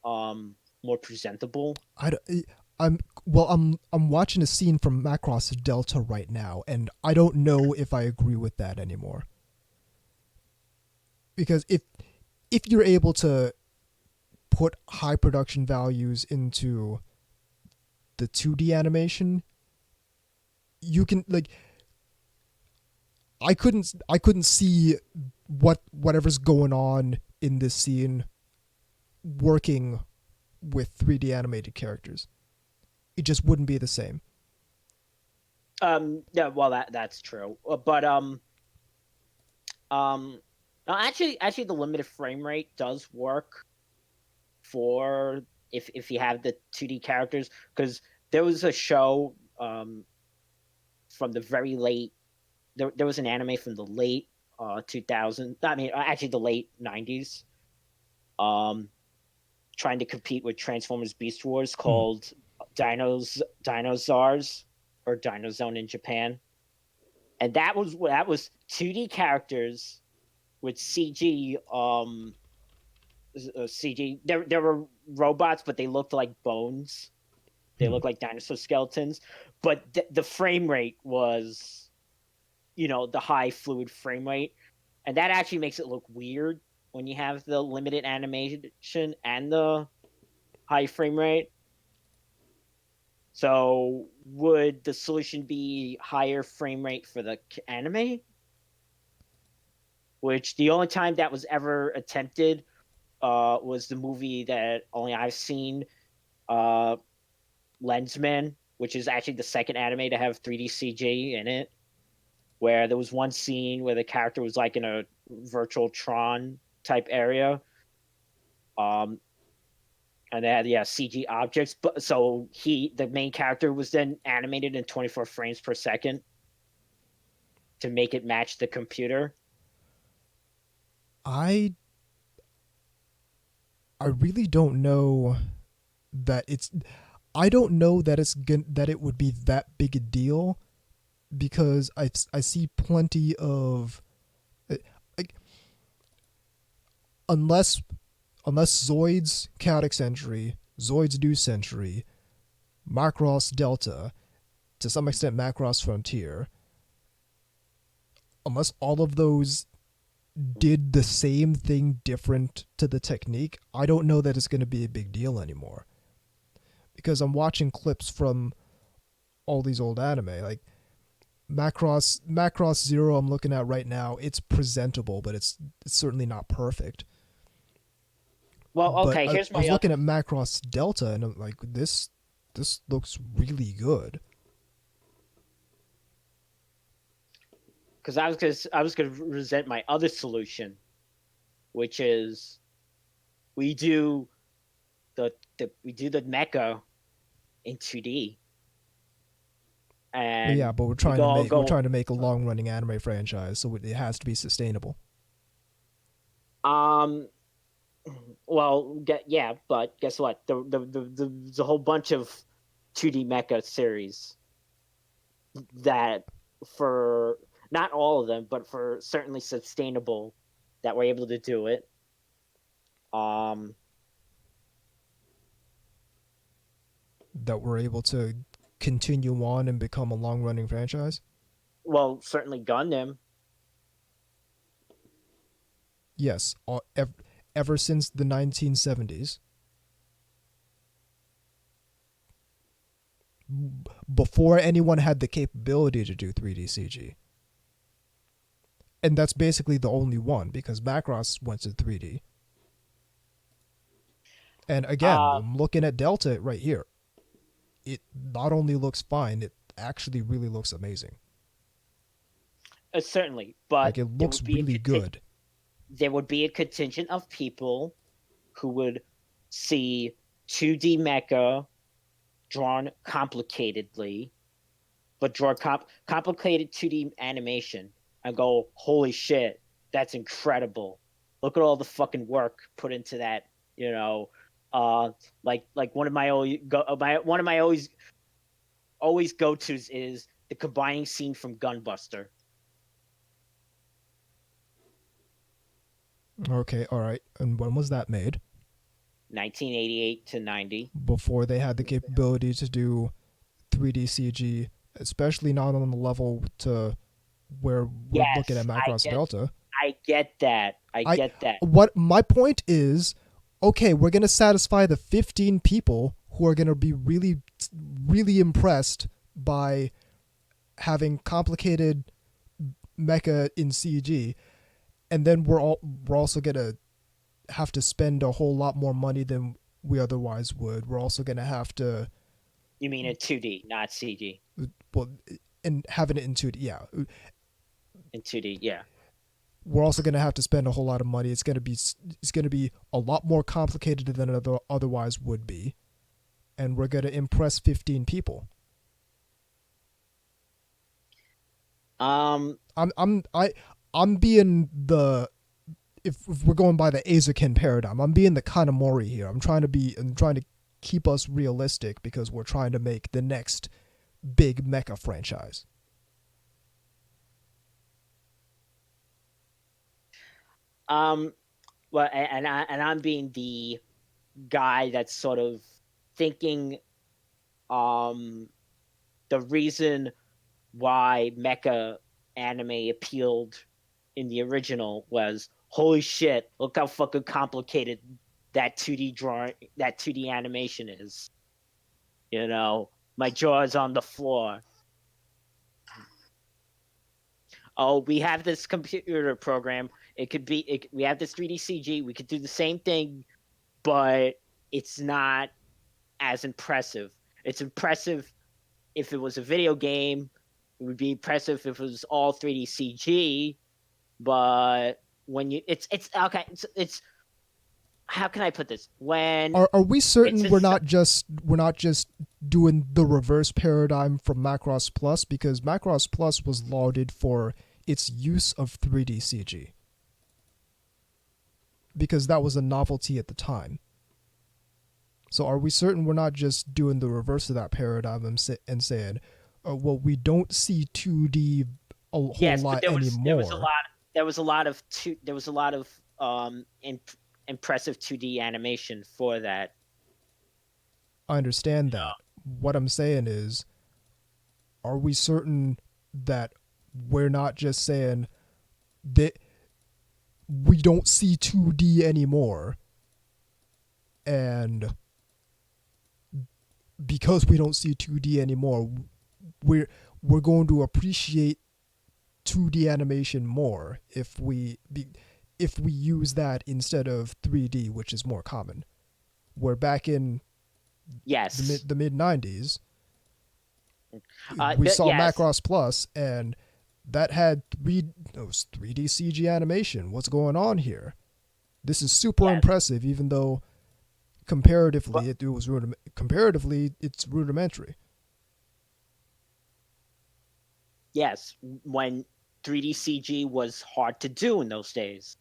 more presentable. I don't- I'm well. I'm watching a scene from Macross Delta right now, and I don't know if I agree with that anymore. Because if you're able to put high production values into the 2D animation, you can like I couldn't see whatever's going on in this scene working with 3D animated characters. It just wouldn't be the same. Yeah, well that's true. Um no, actually the limited frame rate does work for if you have the 2D characters, because there was a show from the very late there was an anime from the late 2000, I mean actually the late 90s, um trying to compete with Transformers Beast Wars, Hmm. called Dinosaurs, or Dinozone in Japan. And that was 2D characters with CG. CG. There were robots, but they looked like bones. They Hmm. looked like dinosaur skeletons. But the frame rate was, the high fluid frame rate, and that actually makes it look weird when you have the limited animation and the high frame rate. So would the solution be higher frame rate for the anime? Which the only time that was ever attempted was the movie that only I've seen, uh, Lensman, which is actually the second anime to have 3D CG in it, where there was one scene where the character was like in a virtual Tron type area. Um, and they had, yeah, CG objects, but so the main character was then animated in 24 frames per second to make it match the computer. I I really don't know that it's. I don't know that that it would be that big a deal because I see plenty of like unless Zoid's Chaotic Century, Zoid's New Century, Macross Delta, to some extent Macross Frontier, unless all of those did the same thing different to the technique, I don't know that it's going to be a big deal anymore. Because I'm watching clips from all these old anime, like Macross Zero. I'm looking at right now. It's presentable, but it's certainly not perfect. Well, But okay, I here's my was other, looking at Macross Delta, and I'm like, this looks really good. because I was gonna resent my other solution, which is we do we do the mecha in 2D, But and yeah, but we we're go trying to make a long running anime franchise, so it has to be sustainable. um well, yeah, but guess what? There's a whole bunch of 2D mecha series that, for not all of them, but for certainly sustainable, that we're able to do it. Um, That we're able to continue on and become a long running franchise. well, certainly Gundam. Yes, ever since the 1970s, before anyone had the capability to do 3D CG. And that's basically the only one because Macross went to 3D. And again, I'm looking at Delta right here. It not only looks fine, it actually really looks amazing. Certainly, but Like, it looks really good. There would be a contingent of people who would see 2D mecha drawn complicatedly, but draw complicated 2D animation and go, holy shit, that's incredible. Look at all the fucking work put into that, you know. Like one of my always go-tos is the combining scene from Gunbuster. Okay, all right. And when was that made? 1988 to 90. Before they had the capability to do 3D CG, especially not on the level to where we're looking at Macross Delta. I get that. I get that. What my point is, okay, we're going to satisfy the 15 people who are going to be really, really impressed by having complicated mecha in CG, and then we're also going to have to spend a whole lot more money than we otherwise would. We're also going to have to... You mean in 2D, not CG? Well, and having it in 2D, yeah. In 2D, yeah. We're also going to have to spend a whole lot of money. It's going to be a lot more complicated than it otherwise would be, and we're going to impress 15 people. I'm being the... If we're going by the Azukin paradigm, I'm being the Kanamori here. I'm trying to keep us realistic because we're trying to make the next big mecha franchise. Well, and I'm being the guy that's sort of thinking, the reason why mecha anime appealed in the original was, holy shit, look how fucking complicated that 2D drawing, that 2D animation is. You know, my jaw is on the floor. Oh, we have this computer program. We have this 3D CG. We could do the same thing, but it's not as impressive. It's impressive if it was a video game. It would be impressive if it was all 3D CG, but when you it's okay, it's how can I put this? When are we certain we're not just doing the reverse paradigm from Macross Plus, because Macross Plus was lauded for its use of 3D CG because that was a novelty at the time. So are we certain we're not just doing the reverse of that paradigm and saying, well, we don't see 2D a whole lot anymore? There was a lot of impressive 2D animation for that. I understand that. What I'm saying is, are we certain that we're not just saying that we don't see 2D anymore, and because we don't see 2D anymore, we're going to appreciate 2D animation more if we use that instead of 3D, which is more common? We're back in the mid 90s. We saw Macross Plus, and that had 3D CG animation. What's going on here? This is super impressive, even though comparatively it's rudimentary. Yes, when 3D CG was hard to do in those days.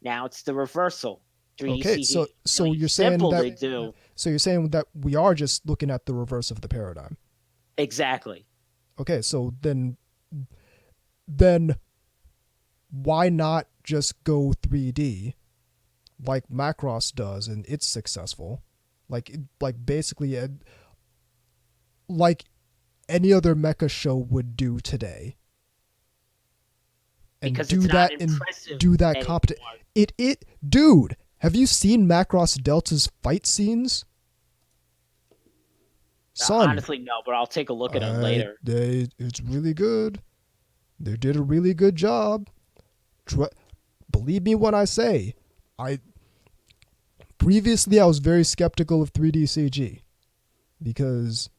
Now it's the reversal. 3D CG so you're saying that so you're saying that we are just looking at the reverse of the paradigm. Exactly. Okay, so then why not just go 3D like Macross does and it's successful? Like basically like any other mecha show would do today. And because do it's that not and impressive do that competent. Dude, have you seen Macross Delta's fight scenes? Son, honestly, no, but I'll take a look at them later. It's really good. They did a really good job. Believe me when I say, I previously I was very skeptical of 3D CG because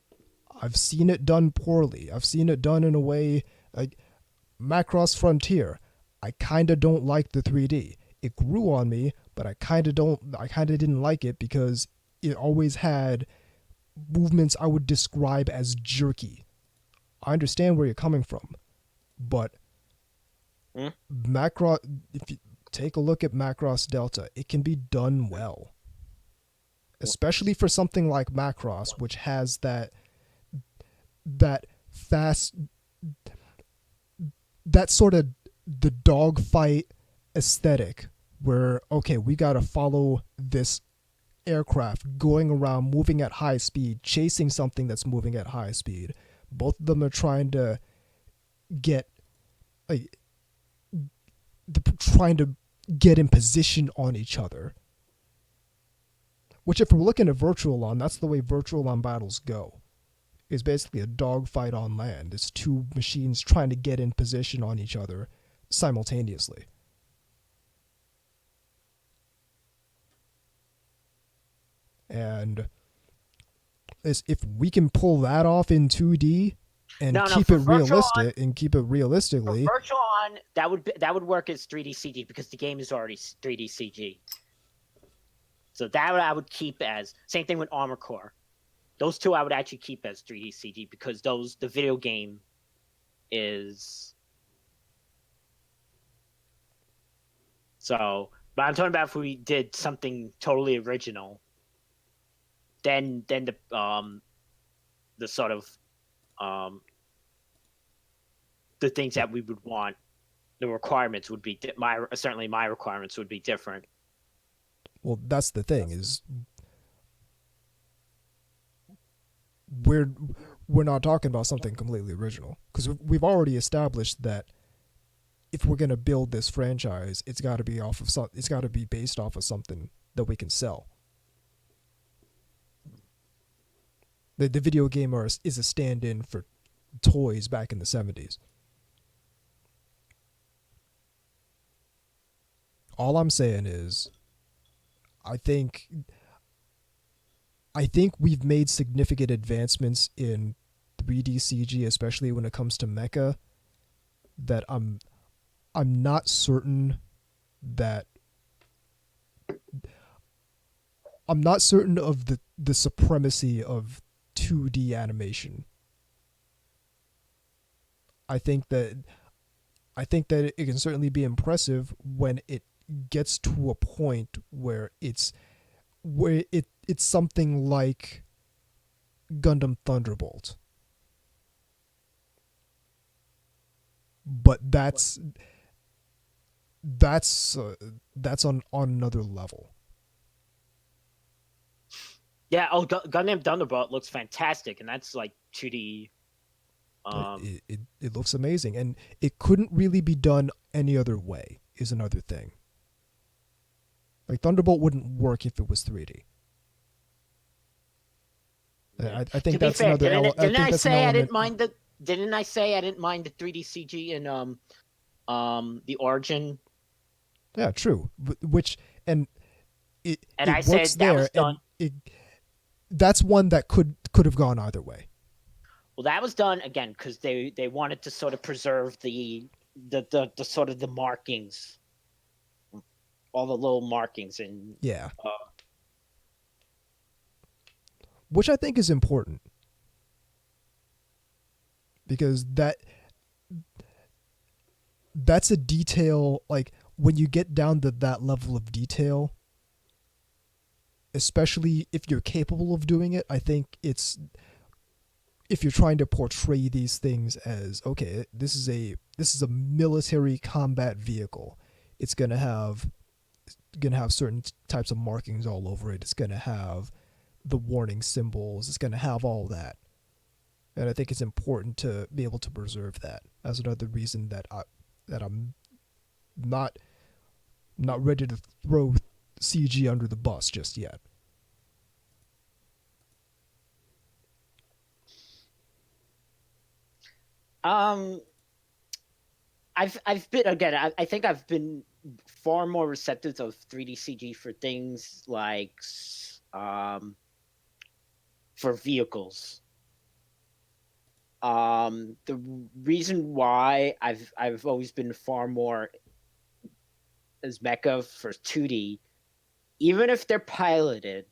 I've seen it done poorly. I've seen it done in a way like Macross Frontier. I kind of don't like the 3D. It grew on me, but I kind of didn't like it because it always had movements I would describe as jerky. I understand where you're coming from, but Macross, if you take a look at Macross Delta, it can be done well. Especially for something like Macross, which has that fast, that sort of the dogfight aesthetic where, okay, we got to follow this aircraft going around moving at high speed, chasing something that's moving at high speed. Both of them are trying to get in position on each other. Which, if we're looking at Virtual-On, that's the way Virtual-On battles go. It's basically a dogfight on land. It's two machines trying to get in position on each other simultaneously. And if we can pull that off in 2D and keep it realistically, for Virtual-On, that would work as 3D CG because the game is already 3D CG. So that I would keep as same thing with Armor Core. Those two I would actually keep as 3D CG because the video game is. So, but I'm talking about if we did something totally original, then the sort of the things that we would want, the requirements would be my requirements would be different. Well, that's the thing is we're not talking about something completely original because we've already established that if we're going to build this franchise, it's got to be based off of something that we can sell. The video game is a stand-in for toys back in the 70s. All I'm saying is I think we've made significant advancements in 3D CG, especially when it comes to mecha, that I'm not certain of the supremacy of 2D animation. I think that it can certainly be impressive when it gets to a point where it's something like Gundam Thunderbolt. But that's on another level. Yeah, Gundam Thunderbolt looks fantastic, and that's like 2D. It looks amazing, and it couldn't really be done any other way. Is another thing. Like Thunderbolt wouldn't work if it was 3D. I think that's fair, another. Didn't I say I didn't mind the 3D CG in the Origin? Yeah, true. It I works said there, that was done. That's one that could have gone either way. Well, that was done again because they wanted to sort of preserve the sort of the markings, all the little markings, and yeah, which I think is important because that's a detail. Like when you get down to that level of detail, especially if you're capable of doing it, I think it's. If you're trying to portray these things as, okay, this is a military combat vehicle, it's gonna have certain types of markings all over it. It's gonna have the warning symbols. It's gonna have all that, and I think it's important to be able to preserve that. As another reason that I'm not ready to throw CG under the bus just yet. I've been again. I think I've been far more receptive of 3D CG for things like for vehicles. The reason why I've always been far more as mecha for 2D, even if they're piloted,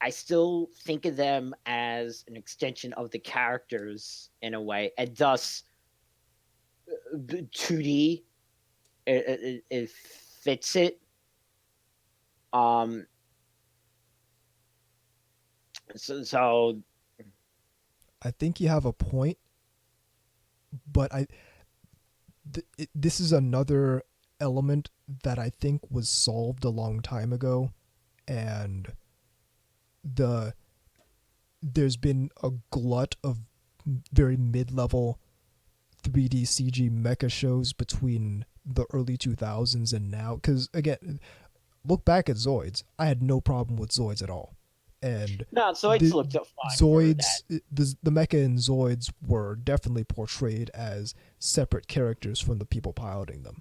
I still think of them as an extension of the characters in a way, and thus 2D it fits it. Um, so I think you have a point, but this is another element that I think was solved a long time ago, and there's been a glut of very mid-level 3D CG mecha shows between the early 2000s and now. Because again, look back at Zoids. I had no problem with Zoids at all, and no, so it's the looked up fine for that. Zoids, the mecha in Zoids were definitely portrayed as separate characters from the people piloting them.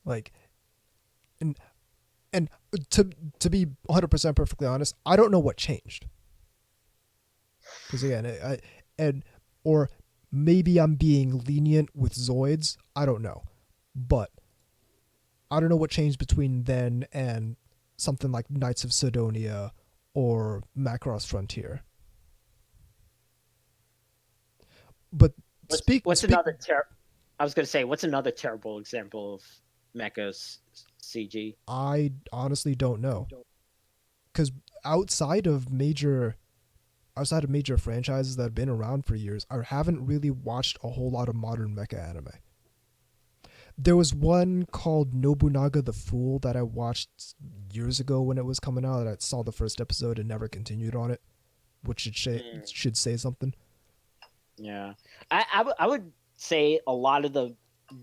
Like, and to be 100% perfectly honest, I don't know what changed. Because again, and or maybe I'm being lenient with Zoids. I don't know, but I don't know what changed between then and something like Knights of Sidonia or Macross Frontier. But What's another I was gonna say, what's another terrible example of mecha CG? I honestly don't know, because outside of major franchises that have been around for years, I haven't really watched a whole lot of modern mecha anime. There was one called Nobunaga the Fool that I watched years ago when it was coming out. I saw the first episode and never continued on it, which should say something. Yeah, I would say a lot of the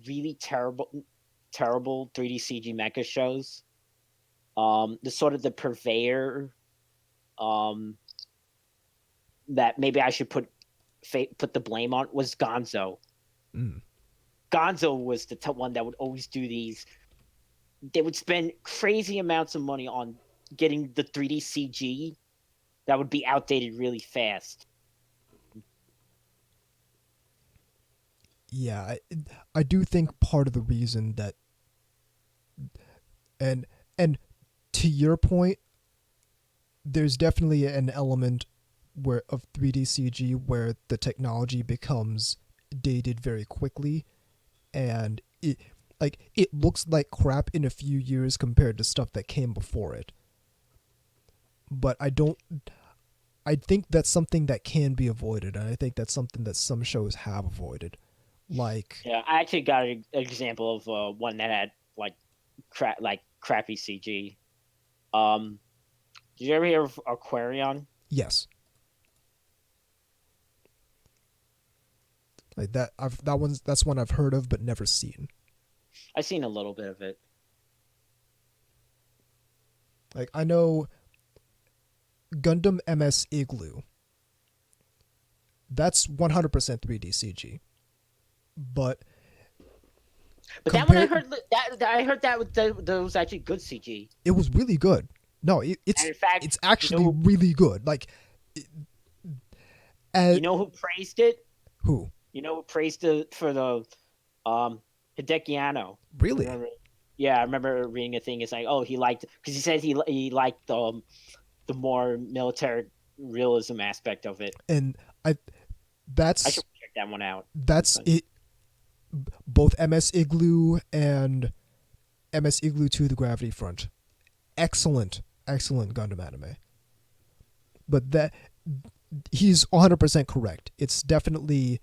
really terrible 3D CG mecha shows, the sort of the purveyor, that maybe I should put the blame on was Gonzo. Mm. Gonzo was the one that would always do these. They would spend crazy amounts of money on getting the 3D CG that would be outdated really fast. Yeah, I do think part of the reason that, and to your point, there's definitely an element of 3D CG where the technology becomes dated very quickly, and it looks like crap in a few years compared to stuff that came before it. But I think that's something that can be avoided, and I think that's something that some shows have avoided. Like, yeah, I actually got an example of one that had crappy CG. Did you ever hear of Aquarion? yes, like that's one I've heard of but never seen. I've seen a little bit of it. Like, I know Gundam MS Igloo. That's 100% 3D CG. But that one I heard that was actually good CG. It was really good. No, it's actually really good. Like, you know who praised it? Who? You know who praised it for the Hideki Anno? Really? Yeah, I remember reading a thing. It's like, oh, he liked, because he said he liked the more military realism aspect of it. And I should check that one out. That's it. Both MS Igloo and MS Igloo 2: The Gravity Front, excellent Gundam anime. But that he's 100% correct. It's definitely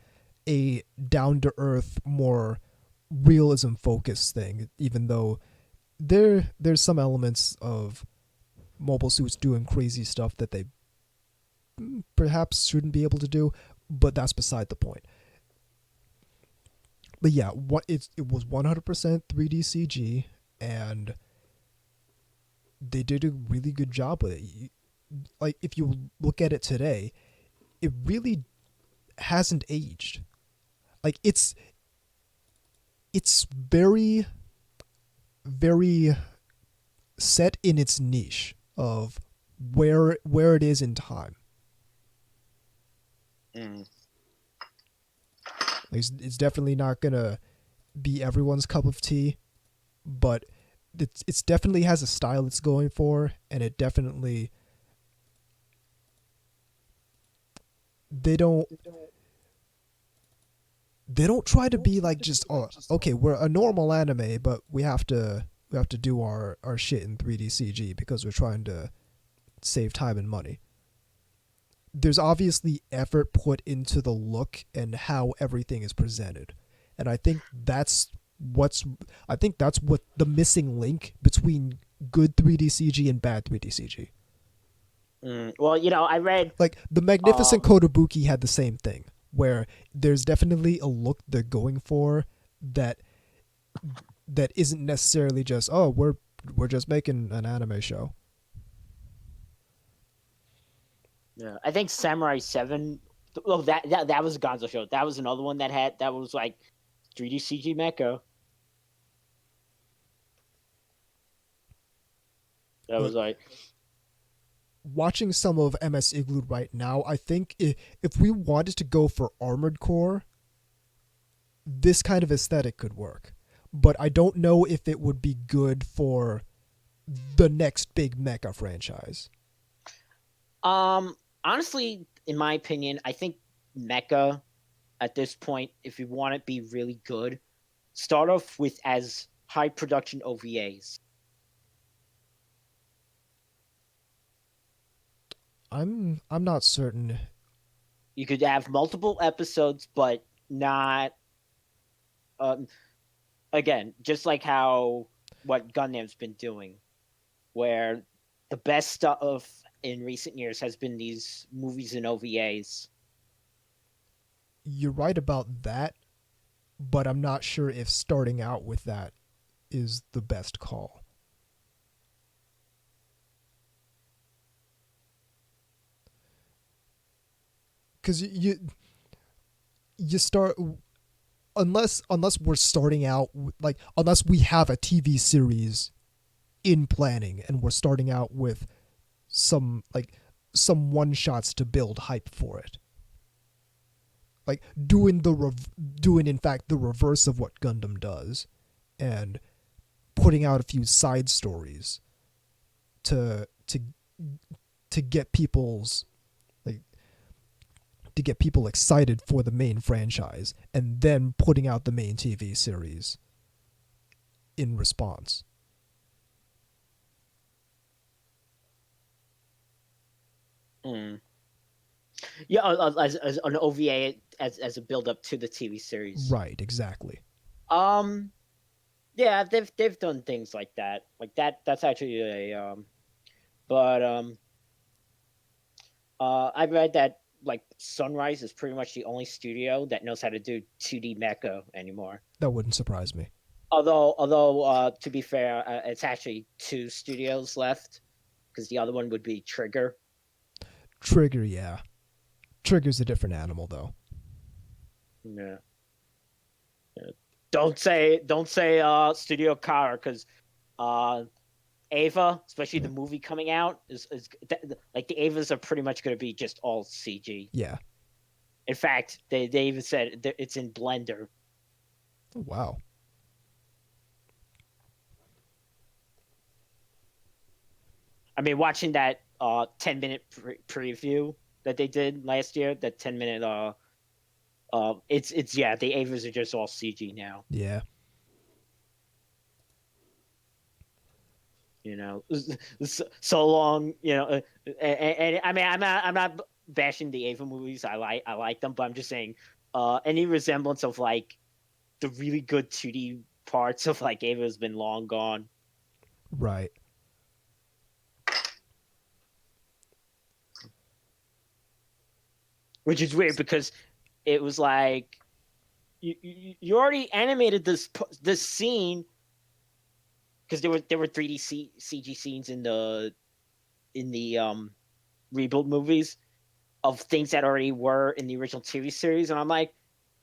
a down to earth, more realism focused thing, even though there's some elements of mobile suits doing crazy stuff that they perhaps shouldn't be able to do, but that's beside the point. But yeah, it was 100% 3D CG, and they did a really good job with it. Like if you look at it today, it really hasn't aged. Like it's very very set in its niche of where it is in time. Mm. It's definitely not gonna be everyone's cup of tea, but it's definitely has a style it's going for, and it definitely they don't try to be like just, oh, okay, we're a normal anime, but we have to do our shit in 3D CG because we're trying to save time and money. There's obviously effort put into the look and how everything is presented, and I think that's what the missing link between good 3D CG and bad 3D CG. Well, I read. Like the Magnificent Kotobuki had the same thing, where there's definitely a look they're going for that isn't necessarily just, oh, we're just making an anime show. Yeah, I think Samurai 7. Oh, that was a Gonzo show. That was another one that was like 3D CG mecha. That was like watching some of MS Igloo right now. I think if we wanted to go for Armored Core, this kind of aesthetic could work, but I don't know if it would be good for the next big mecha franchise. Honestly, in my opinion, I think mecha at this point, if you want it to be really good, start off with as high production OVAs. I'm not certain. You could have multiple episodes, but not. Again, just like what Gundam's been doing, where the best stuff in recent years has been these movies and OVAs. You're right about that, but I'm not sure if starting out with that is the best call. Because you start, unless we're starting out, like, unless we have a TV series in planning and we're starting out with some one shots to build hype for it, like doing in fact the reverse of what Gundam does, and putting out a few side stories to get people's to get people excited for the main franchise, and then putting out the main TV series in response. Yeah, as an OVA as a build up to the TV series. Right, exactly. Yeah, they've done things like that. Like that's actually a but I read that like Sunrise is pretty much the only studio that knows how to do 2D mecha anymore. That wouldn't surprise me. Although to be fair, it's actually 2 studios left, because the other one would be Trigger. Trigger, yeah. Trigger's a different animal, though. Yeah. Don't say Studio Car, because Ava, especially the movie coming out, is like the Avas are pretty much going to be just all CG. Yeah. In fact, they even said it's in Blender. Oh, wow. I mean, watching that 10-minute preview that they did last year, that 10-minute it's yeah, the Avas are just all CG now. Yeah. So long, and I mean, I'm not bashing the Ava movies. I like them, but I'm just saying, any resemblance of like the really good 2D parts of like Ava has been long gone. Right. Which is weird, because it was like you already animated this scene, because there were 3D CG scenes in the rebuild movies of things that already were in the original TV series, and I'm like,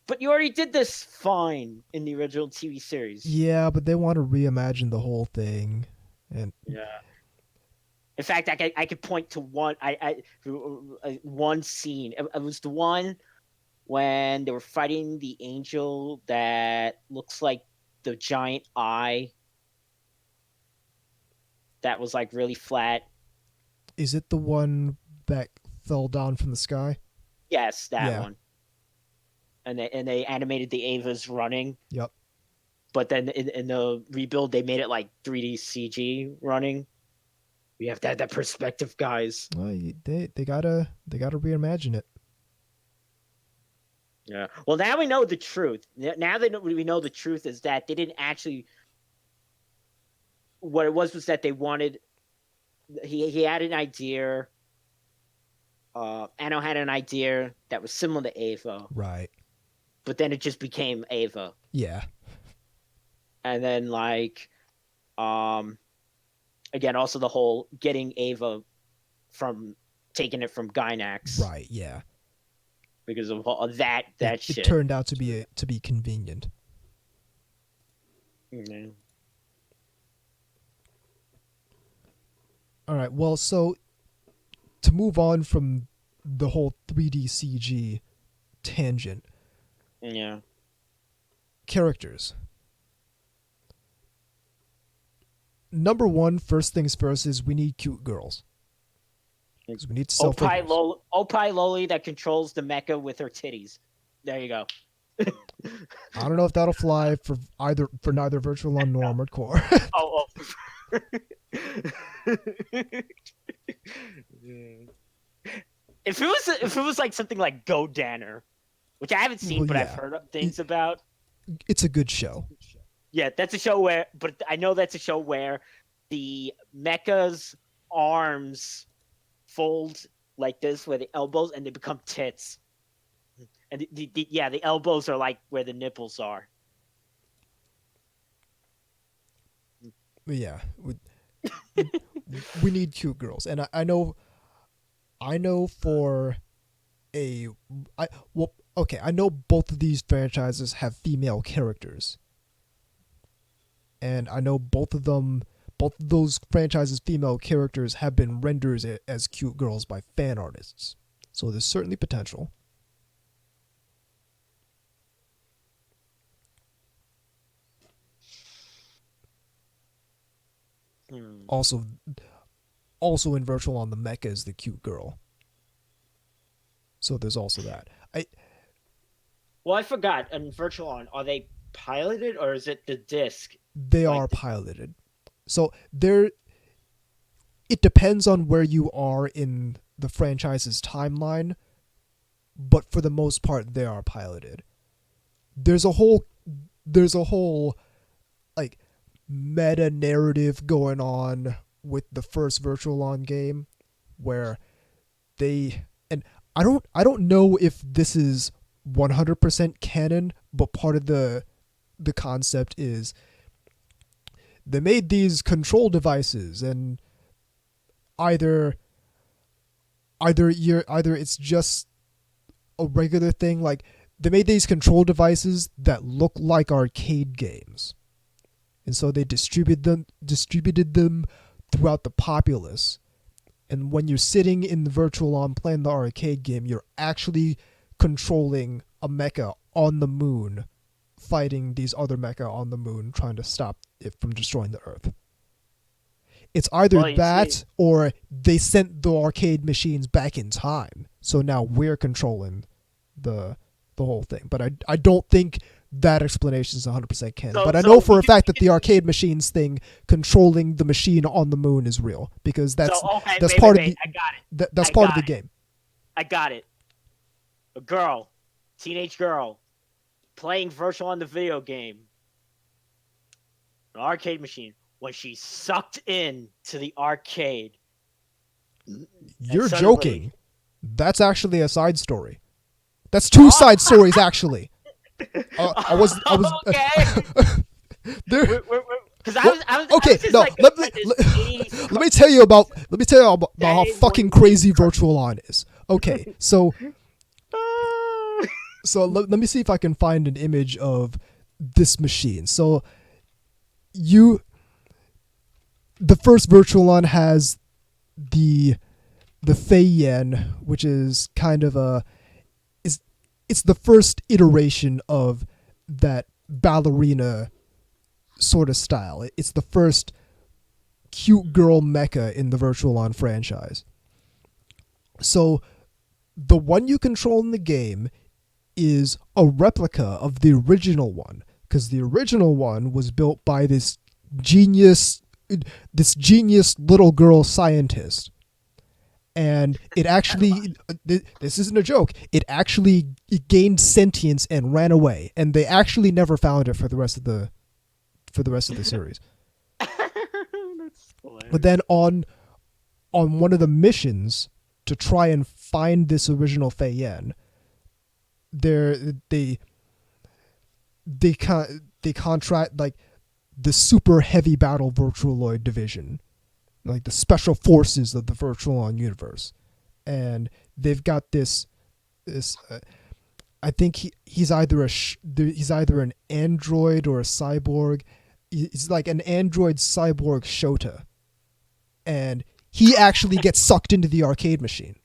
but you already did this fine in the original TV series. Yeah, but they want to reimagine the whole thing, and yeah. In fact, I could point to one one scene. It was the one when they were fighting the angel that looks like the giant eye that was like really flat. Is it the one that fell down from the sky? Yes, that one. And they animated the Avas running. Yep. But then in the rebuild, they made it like 3D CG running. We have to have that perspective, guys. Well, they gotta reimagine it. Yeah. Well, now we know the truth. Now that we know the truth is that they didn't actually. What it was that they wanted. He had an idea. Anno had an idea that was similar to Ava. Right. But then it just became Ava. Yeah. And then again, also the whole getting Ava from taking it from Gynax. Right. Yeah. Because of that shit. It turned out to be convenient. Mm-hmm. All right. Well, so to move on from the whole 3D CG tangent. Yeah. Characters. Number one, first things first, is we need cute girls. Because we need to sell figures. Opie Loli that controls the mecha with her titties. There you go. I don't know if that'll fly for neither virtual on norm or core. Oh. If it was like something like Go Danner, which I haven't seen, but I've heard things about. It's a good show. Yeah, that's a show where, but I know that's a show where the mecha's arms fold like this, where the elbows, and they become tits. And the elbows are like where the nipples are. Yeah, we need cute girls, and I know for I know both of these franchises have female characters. And I know both of those franchises' female characters have been rendered as cute girls by fan artists. So there's certainly potential. Also in Virtual on, the mecha is the cute girl. So there's also that. I forgot. In Virtual on, are they piloted or is it the disc? They are piloted. So it depends on where you are in the franchise's timeline, but for the most part they are piloted. There's a whole like meta narrative going on with the first Virtual On game where and I don't know if this is 100% canon, but part of the concept is they made these control devices, and either it's just a regular thing, like they made these control devices that look like arcade games, and so they distributed them throughout the populace. And when you're sitting in the Virtual On playing the arcade game, you're actually controlling a mecha on the moon, fighting these other mecha on the moon, trying to stop it from destroying the Earth. It's either that or they sent the arcade machines back in time, so now we're controlling the whole thing. But I don't think that explanation is 100% canon. But I know for a fact that the arcade machines thing, controlling the machine on the moon, is real, because that's part of the that's part of the game. I got it. A teenage girl, playing Virtual on the video game, an arcade machine. When she sucked in to the arcade, you're joking. That's actually a side story. That's two side stories, actually. I was okay. Because Well, I okay, was just no. like Let me tell you about how Saturday fucking morning crazy cartoon. Virtual On is. Okay, so Ah. let me see if I can find an image of this machine. So you, the first Virtual On has the Fei Yen, which is kind of a is it's the first iteration of that ballerina sort of style. It's the first cute girl mecha in the Virtual On franchise. So the one you control in the game is a replica of the original one, because the original one was built by genius this genius little girl scientist, and it actually this isn't a joke, it actually gained sentience and ran away, and they actually never found it for the rest of the series. That's But hilarious. then on one of the missions to try and find this original Fei Yen, they contract like the super heavy battle Virtualoid division, like the special forces of the Virtual On universe, and they've got this. I think he's either he's either an android or a cyborg. He's like an android cyborg Shota, and he actually gets sucked into the arcade machine.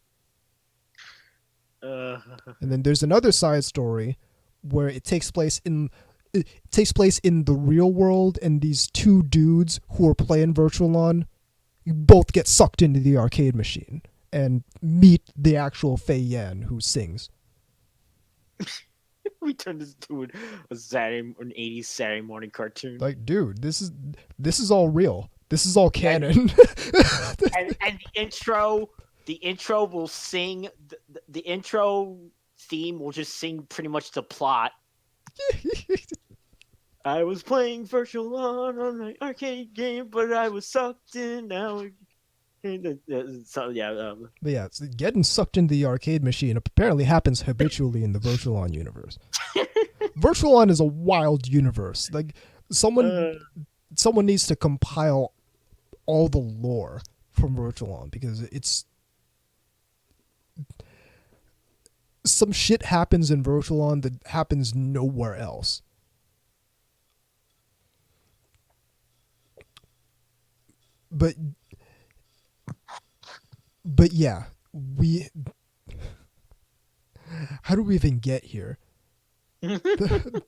Uh, And then there's another side story where it takes place in the real world, and these two dudes who are playing Virtual On both get sucked into the arcade machine and meet the actual Fei Yan who sings. we turned this to an 80s Saturday morning cartoon. Like, dude, this is all real. This is all canon. And the intro will sing the intro theme will just sing pretty much the plot. I was playing Virtual On an arcade game, but I was sucked in now. So yeah, But yeah, it's getting sucked into the arcade machine apparently happens habitually in the Virtual On universe. Virtual On is a wild universe. Like someone needs to compile all the lore from Virtual On, because it's some shit happens in Virtual On that happens nowhere else. But yeah, how do we even get here? The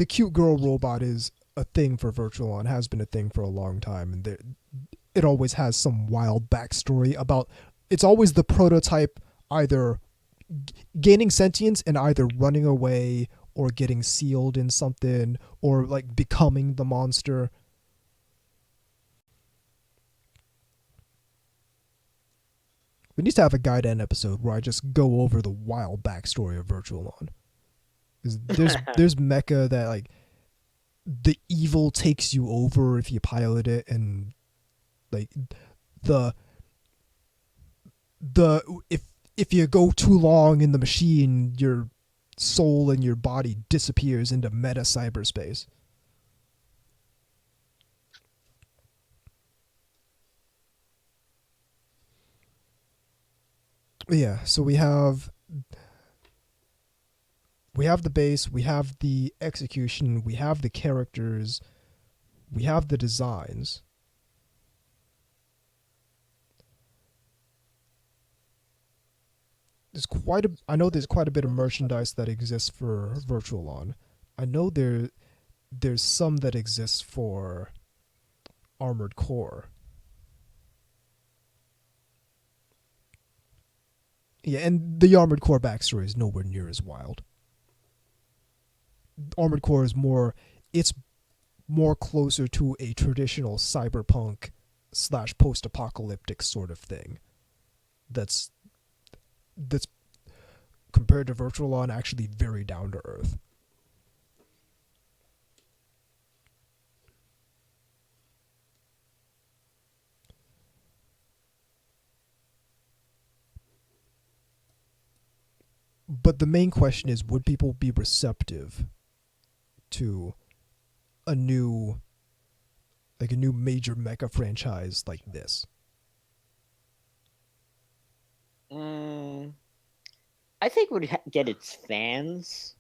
cute girl robot is a thing for Virtual On, has been a thing for a long time, and it always has some wild backstory about. It's always the prototype either gaining sentience and either running away or getting sealed in something or like becoming the monster. We need to have a Gaiden episode where I just go over the wild backstory of Virtual On. There's mecha that like the evil takes you over if you pilot it, and like the if you go too long in the machine, your soul and your body disappears into meta cyberspace. Yeah, so we have the base, we have the execution, we have the characters, we have the designs. I know there's quite a bit of merchandise that exists for Virtual On. I know there's some that exists for Armored Core. Yeah, and the Armored Core backstory is nowhere near as wild. Armored Core is more closer to a traditional cyberpunk / post-apocalyptic sort of thing. That's compared to Virtual On actually very down to earth. But the main question is, would people be receptive to a new major mecha franchise like this? I think it would get its fans.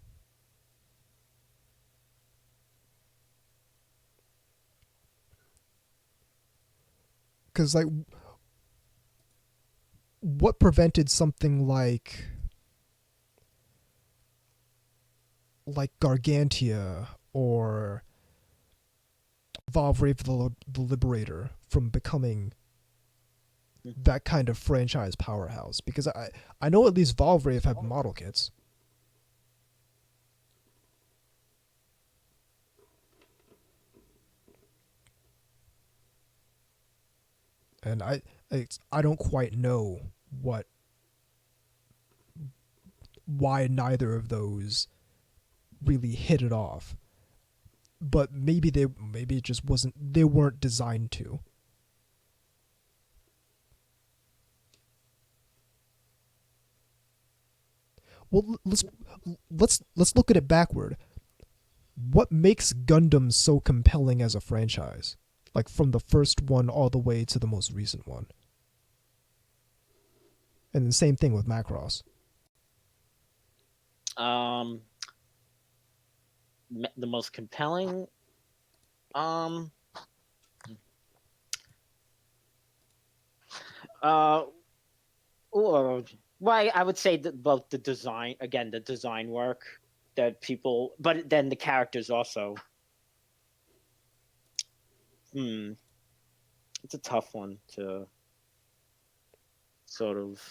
Because like, what prevented something like Gargantia or Valvrave the Liberator from becoming that kind of franchise powerhouse? Because I know at least Valvrave have model kits. And I don't quite know why neither of those really hit it off. But maybe it just wasn't, they weren't designed to. Well, let's look at it backward. What makes Gundam so compelling as a franchise? Like from the first one all the way to the most recent one. And the same thing with Macross. The most compelling. Well, I would say that both the design, again, the design work that people, but then the characters also. It's a tough one to sort of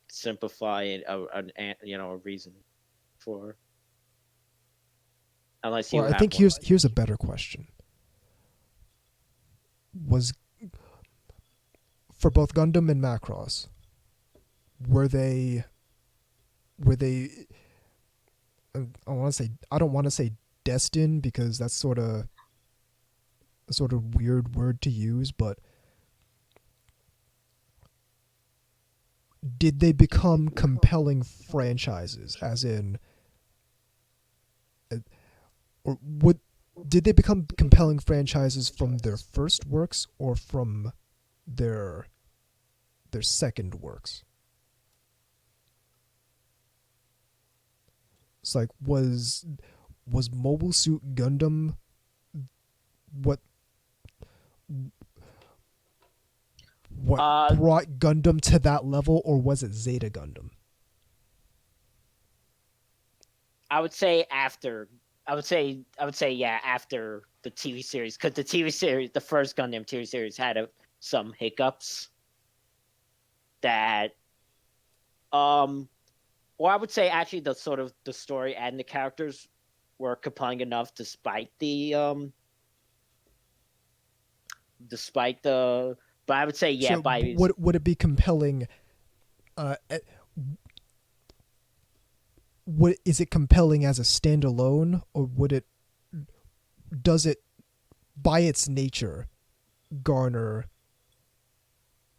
simplify a reason for. Unless you. Well, I think here's a better question. Was for both Gundam and Macross, were they I don't want to say destined, because that's sort of a weird word to use, but did they become compelling franchises, as in, or did they become compelling franchises from their first works or from their second works? It's like, was Mobile Suit Gundam what brought Gundam to that level, or was it Zeta Gundam? I would say after. I would say yeah, after the TV series, because the TV series, the first Gundam TV series, had some hiccups that, or I would say actually the sort of the story and the characters were compelling enough despite the. But I would say yeah. So would it be compelling? Is it compelling as a standalone, or does it by its nature garner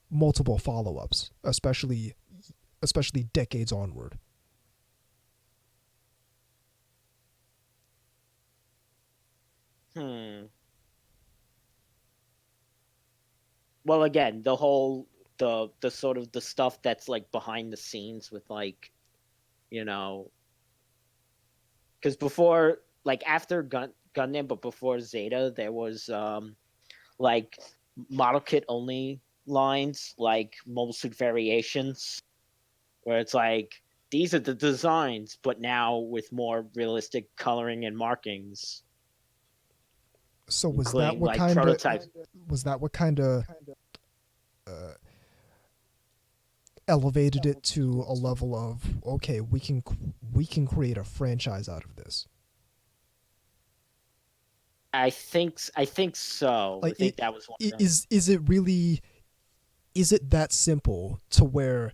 multiple follow-ups, especially decades onward? Well, again, the whole the sort of the stuff that's like behind the scenes with, like, because before, like, after Gundam, but before Zeta, there was like model kit only lines, like Mobile Suit Variations, where it's like, these are the designs, but now with more realistic coloring and markings. So was that what kind of elevated it to a level of, okay, we can create a franchise out of this? I think so. Like, I think that was one. Is it that simple to where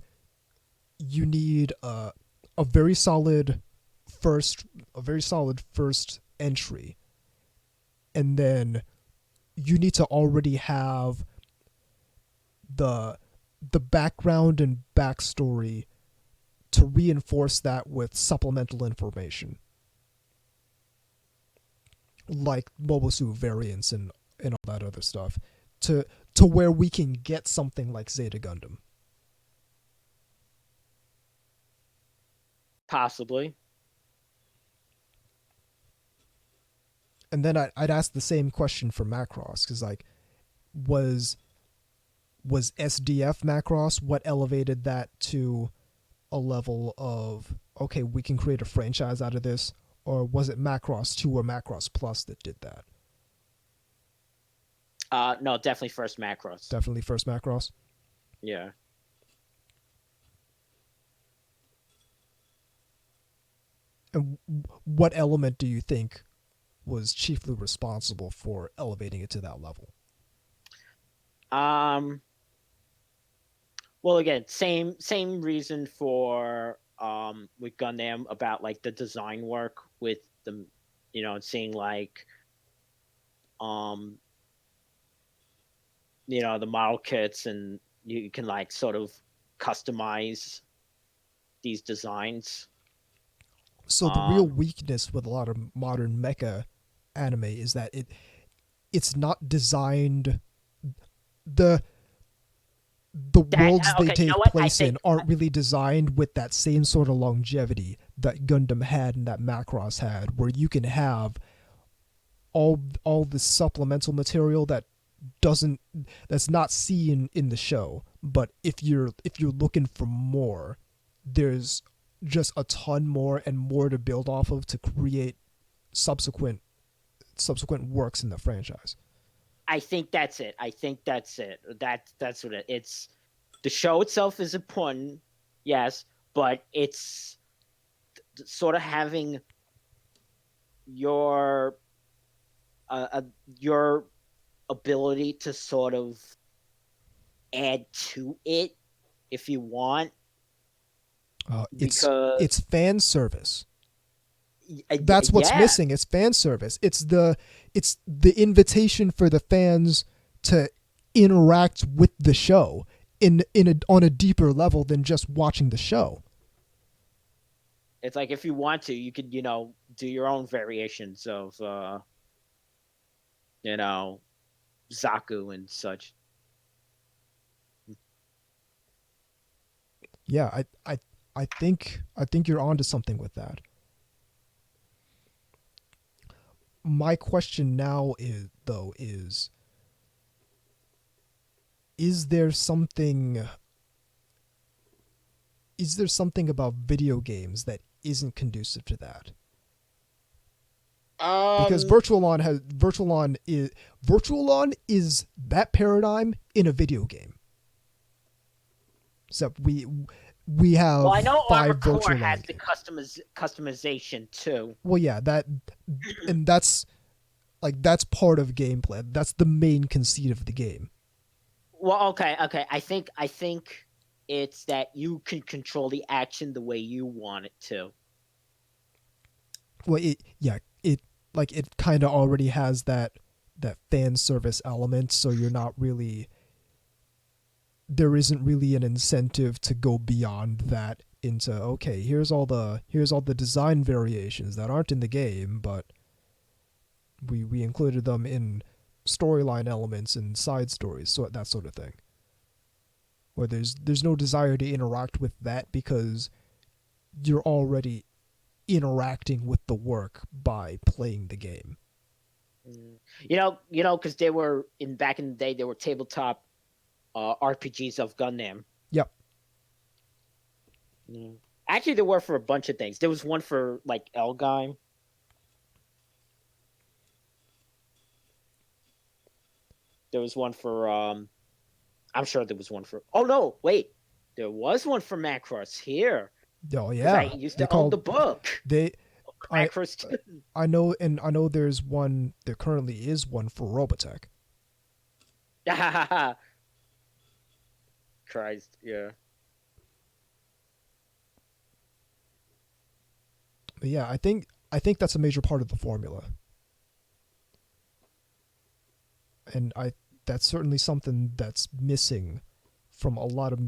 you need a very solid first entry, and then you need to already have the background and backstory to reinforce that with supplemental information, like Mobile Suit variants and all that other stuff, to where we can get something like Zeta Gundam. Possibly. And then I'd ask the same question for Macross, because like, was SDF Macross what elevated that to a level of, okay, we can create a franchise out of this, or was it Macross 2 or Macross Plus that did that? No, definitely first Macross. Definitely first Macross. Yeah. And what element do you think was chiefly responsible for elevating it to that level? Well, again, same reason for with Gundam, about like the design work with the, seeing like the model kits, and you can like sort of customize these designs. So the real weakness with a lot of modern mecha anime is that it's not designed, the worlds they take place in aren't really designed with that same sort of longevity that Gundam had and that Macross had, where you can have all the supplemental material that's not seen in the show, but if you're looking for more, there's just a ton more and more to build off of to create subsequent works in the franchise. I think that's it. That's what it's. The show itself is important, yes, but it's sort of having your ability to sort of add to it if you want. It's fan service. That's what's missing. It's fan service. It's the invitation for the fans to interact with the show on a deeper level than just watching the show. It's like, if you want to, you could, do your own variations of Zaku and such. Yeah, I think you're onto something with that. My question now is there something about video games that isn't conducive to that? Because Virtualon is that paradigm in a video game. Except we have I know 5 Armored Core Virtualon has games. the customization too. Well, yeah, that's part of gameplay. That's the main conceit of the game. Well, okay. I think it's that you can control the action the way you want it to. Well, it kind of already has that fan service element, so you're not really, there isn't really an incentive to go beyond that into, okay, here's all the design variations that aren't in the game, but we included them in storyline elements and side stories, so that sort of thing. Where there's no desire to interact with that because you're already interacting with the work by playing the game. Because they were back in the day, there were tabletop RPGs of Gundam. Yep. Actually, there were for a bunch of things. There was one for like Elgime. There was one for I'm sure there was one for. Oh no! Wait, there was one for Macross here. Oh yeah, I used to own the book. I know there's one. There currently is one for Robotech. Christ, yeah. But yeah, I think that's a major part of the formula, and that's certainly something that's missing from a lot of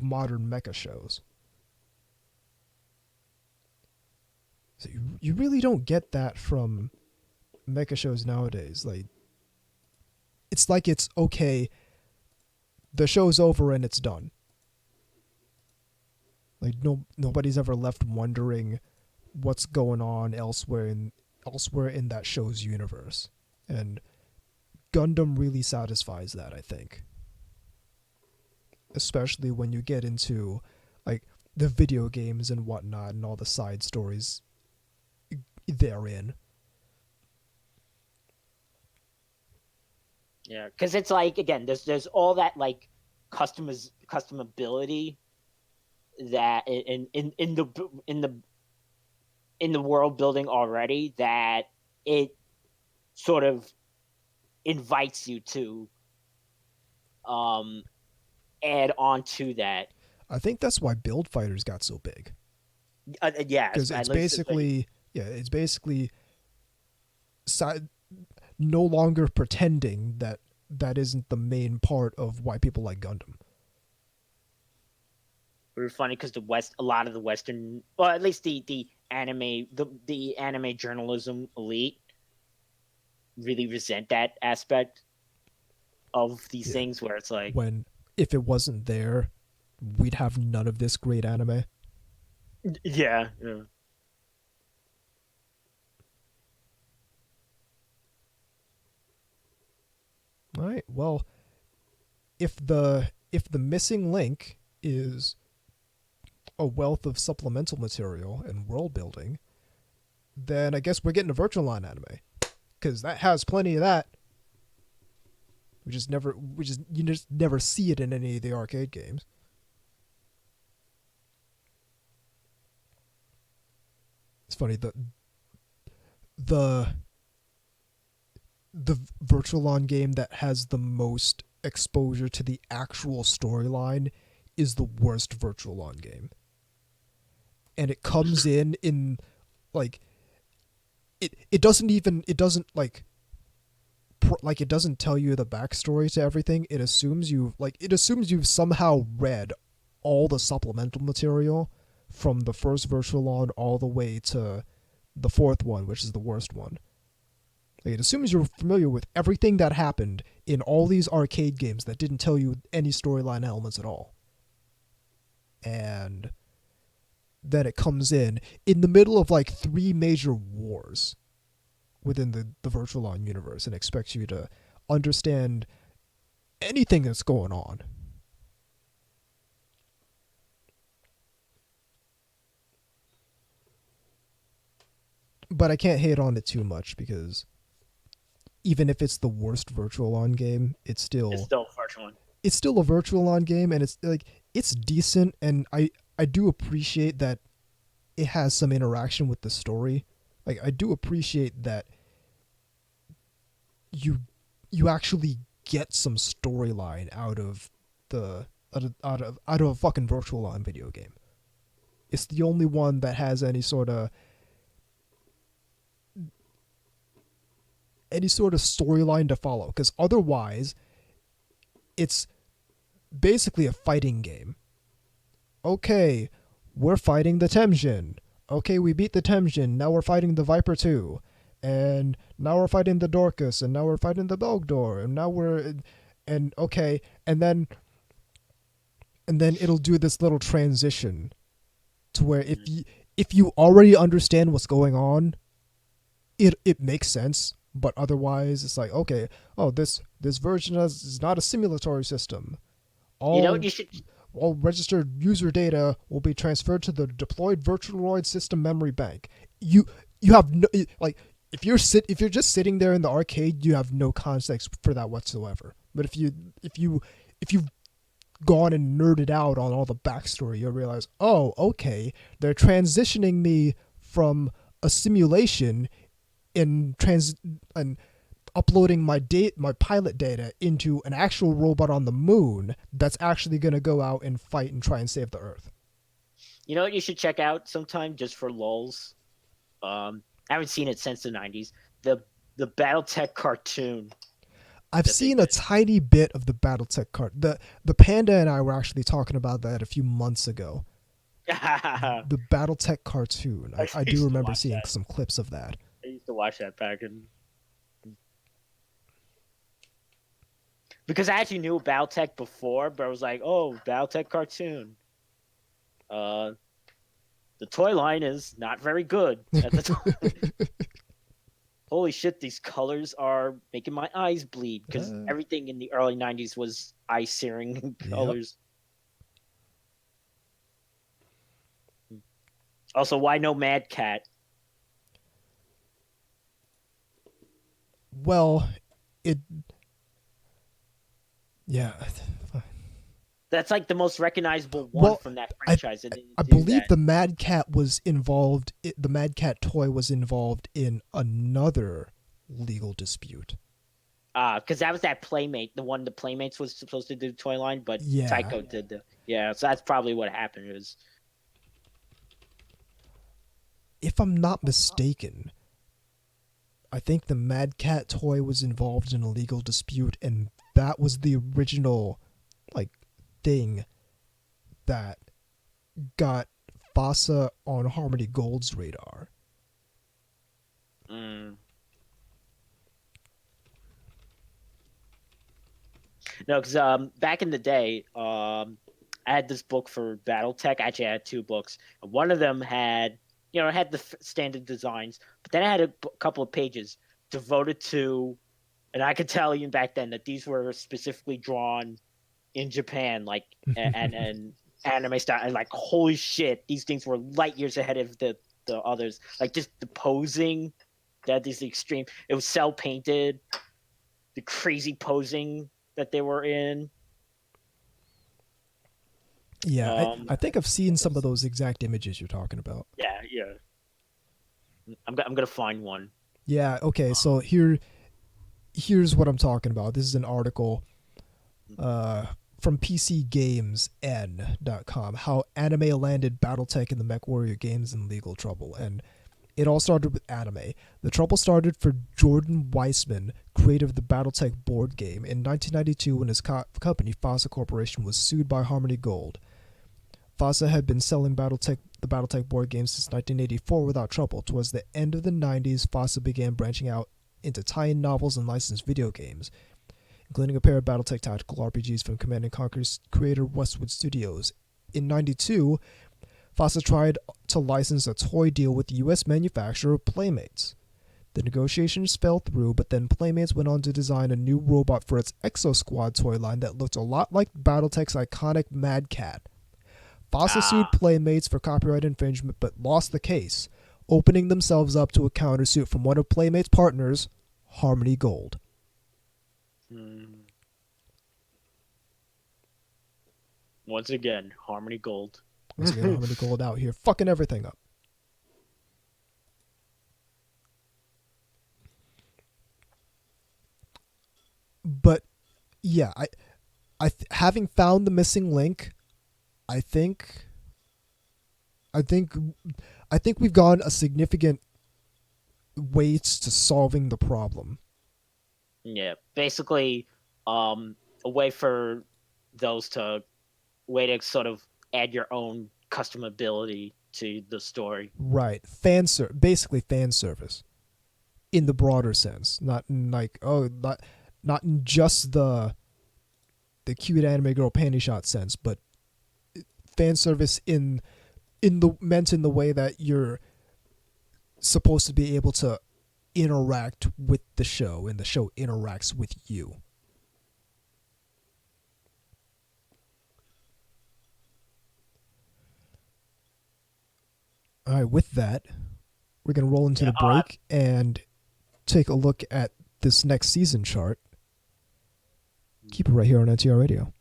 modern mecha shows. So you really don't get that from mecha shows nowadays. Like, it's like it's okay, the show's over and it's done. Like nobody's ever left wondering what's going on elsewhere in that show's universe. And Gundam really satisfies that, I think. Especially when you get into like the video games and whatnot and all the side stories therein. Yeah, because it's like, again, there's all that like customability that in the world building already, that it sort of invites you to add on to that. I think that's why Build Fighters got so big. Yeah, Because it's basically no longer pretending that that isn't the main part of why people like Gundam. It was funny because a lot of the Western, well, at least the anime journalism elite really resent that aspect of these things, where it's like, when if it wasn't there, we'd have none of this great anime. Yeah. All right. Well, if the missing link is a wealth of supplemental material and world building, then I guess we're getting a Virtual Line anime, because that has plenty of that. You just never see it in any of the arcade games. It's funny, the Virtualon game that has the most exposure to the actual storyline is the worst Virtualon game. And it comes in like it doesn't tell you the backstory to everything. It assumes you've somehow read all the supplemental material from the first Virtualon all the way to the fourth one, which is the worst one. Like, it assumes you're familiar with everything that happened in all these arcade games that didn't tell you any storyline elements at all. And then it comes in the middle of like 3 major wars within the Virtualon universe and expects you to understand anything that's going on. But I can't hate on it too much, because even if it's the worst Virtualon game, it's still Virtualon. It's still a Virtualon game, and it's decent, and I do appreciate that it has some interaction with the story. Like, I do appreciate that you actually get some storyline out of a fucking Virtualon video game. It's the only one that has any sort of storyline to follow, because otherwise it's basically a fighting game. Okay, we're fighting the Temjin. Okay, we beat the Temjin. Now we're fighting the Viper 2. And now we're fighting the Dorcas. And now we're fighting the Belgdor. And now we're... And okay, and then it'll do this little transition to where if you already understand what's going on, it makes sense. But otherwise, it's like, okay, this version is not a simulatory system. All registered user data will be transferred to the deployed Virtualoid system memory bank. You have no, like, if you're just sitting there in the arcade, you have no context for that whatsoever. But if you've gone and nerded out on all the backstory, you'll realize, oh, okay, they're transitioning me from a simulation and uploading my pilot data into an actual robot on the moon that's actually going to go out and fight and try and save the Earth. You know what you should check out sometime, just for lulz? I haven't seen it since the 90s. The BattleTech cartoon. I've seen a tiny bit of the BattleTech cartoon. The Panda and I were actually talking about that a few months ago. The BattleTech cartoon. I do used to remember watch seeing that. some clips of that. I used to watch that back in because I actually knew Battletech before, but I was like, oh, Battletech cartoon. Uh, the toy line is not very good at the time. Holy shit, these colors are making my eyes bleed because everything in the early 90s was eye searing Yep. colors. Also, why no Mad Cat? Well, it. Yeah. That's like the most recognizable one Well, from that I franchise. And didn't I do believe that. the Mad Cat was involved. The Mad Cat toy was involved in another legal dispute. Because that was that Playmate, the one the Playmates was supposed to do the toy line, but Yeah. Tycho did the so that's probably what happened. Is If I'm not mistaken, I think the Mad Cat toy was involved in a legal dispute, and that was the original, like, thing that got FASA on Harmony Gold's radar. No, because back in the day, I had this book for BattleTech. Actually, I had two books. One of them had, it had the standard designs, but then I had a couple of pages devoted to, and I could tell even back then that these were specifically drawn in Japan, like and anime style, and like holy shit, these things were light years ahead of the others. Like just the posing, that is the extreme. It was cell painted, the crazy posing that they were in. Yeah, I think I've seen some of those exact images you're talking about. Yeah, yeah. I'm gonna find one. Yeah, okay, so here's what I'm talking about. This is an article from PCGamesN.com, how anime landed BattleTech and the MechWarrior games in legal trouble. And it all started with anime. The trouble started for Jordan Weissman, creator of the BattleTech board game, in 1992 when his company, FASA Corporation, was sued by Harmony Gold. FASA had been selling the BattleTech board game since 1984 without trouble. Towards the end of the 90s, FASA began branching out into tie-in novels and licensed video games, including a pair of BattleTech tactical RPGs from Command & Conquer's creator Westwood Studios. In 92, FASA tried to license a toy deal with the U.S. manufacturer Playmates. The negotiations fell through, but then Playmates went on to design a new robot for its Exo Squad toy line that looked a lot like BattleTech's iconic Mad Cat. FASA sued Playmates for copyright infringement but lost the case, opening themselves up to a countersuit from one of Playmates' partners, Harmony Gold. Once again, Harmony Gold. Once again, Harmony Gold out here fucking everything up. But yeah, having found the missing link, I think we've gone a significant ways to solving the problem. Yeah, basically, a way for those to sort of add your own customability to the story. Right, basically fan service, in the broader sense, not in like not in just the cute anime girl panty shot sense, but fan service in the way that you're supposed to be able to interact with the show and the show interacts with you. All right, with that, we're going to roll into the break and take a look at this next season chart. Keep it right here on NTR Radio.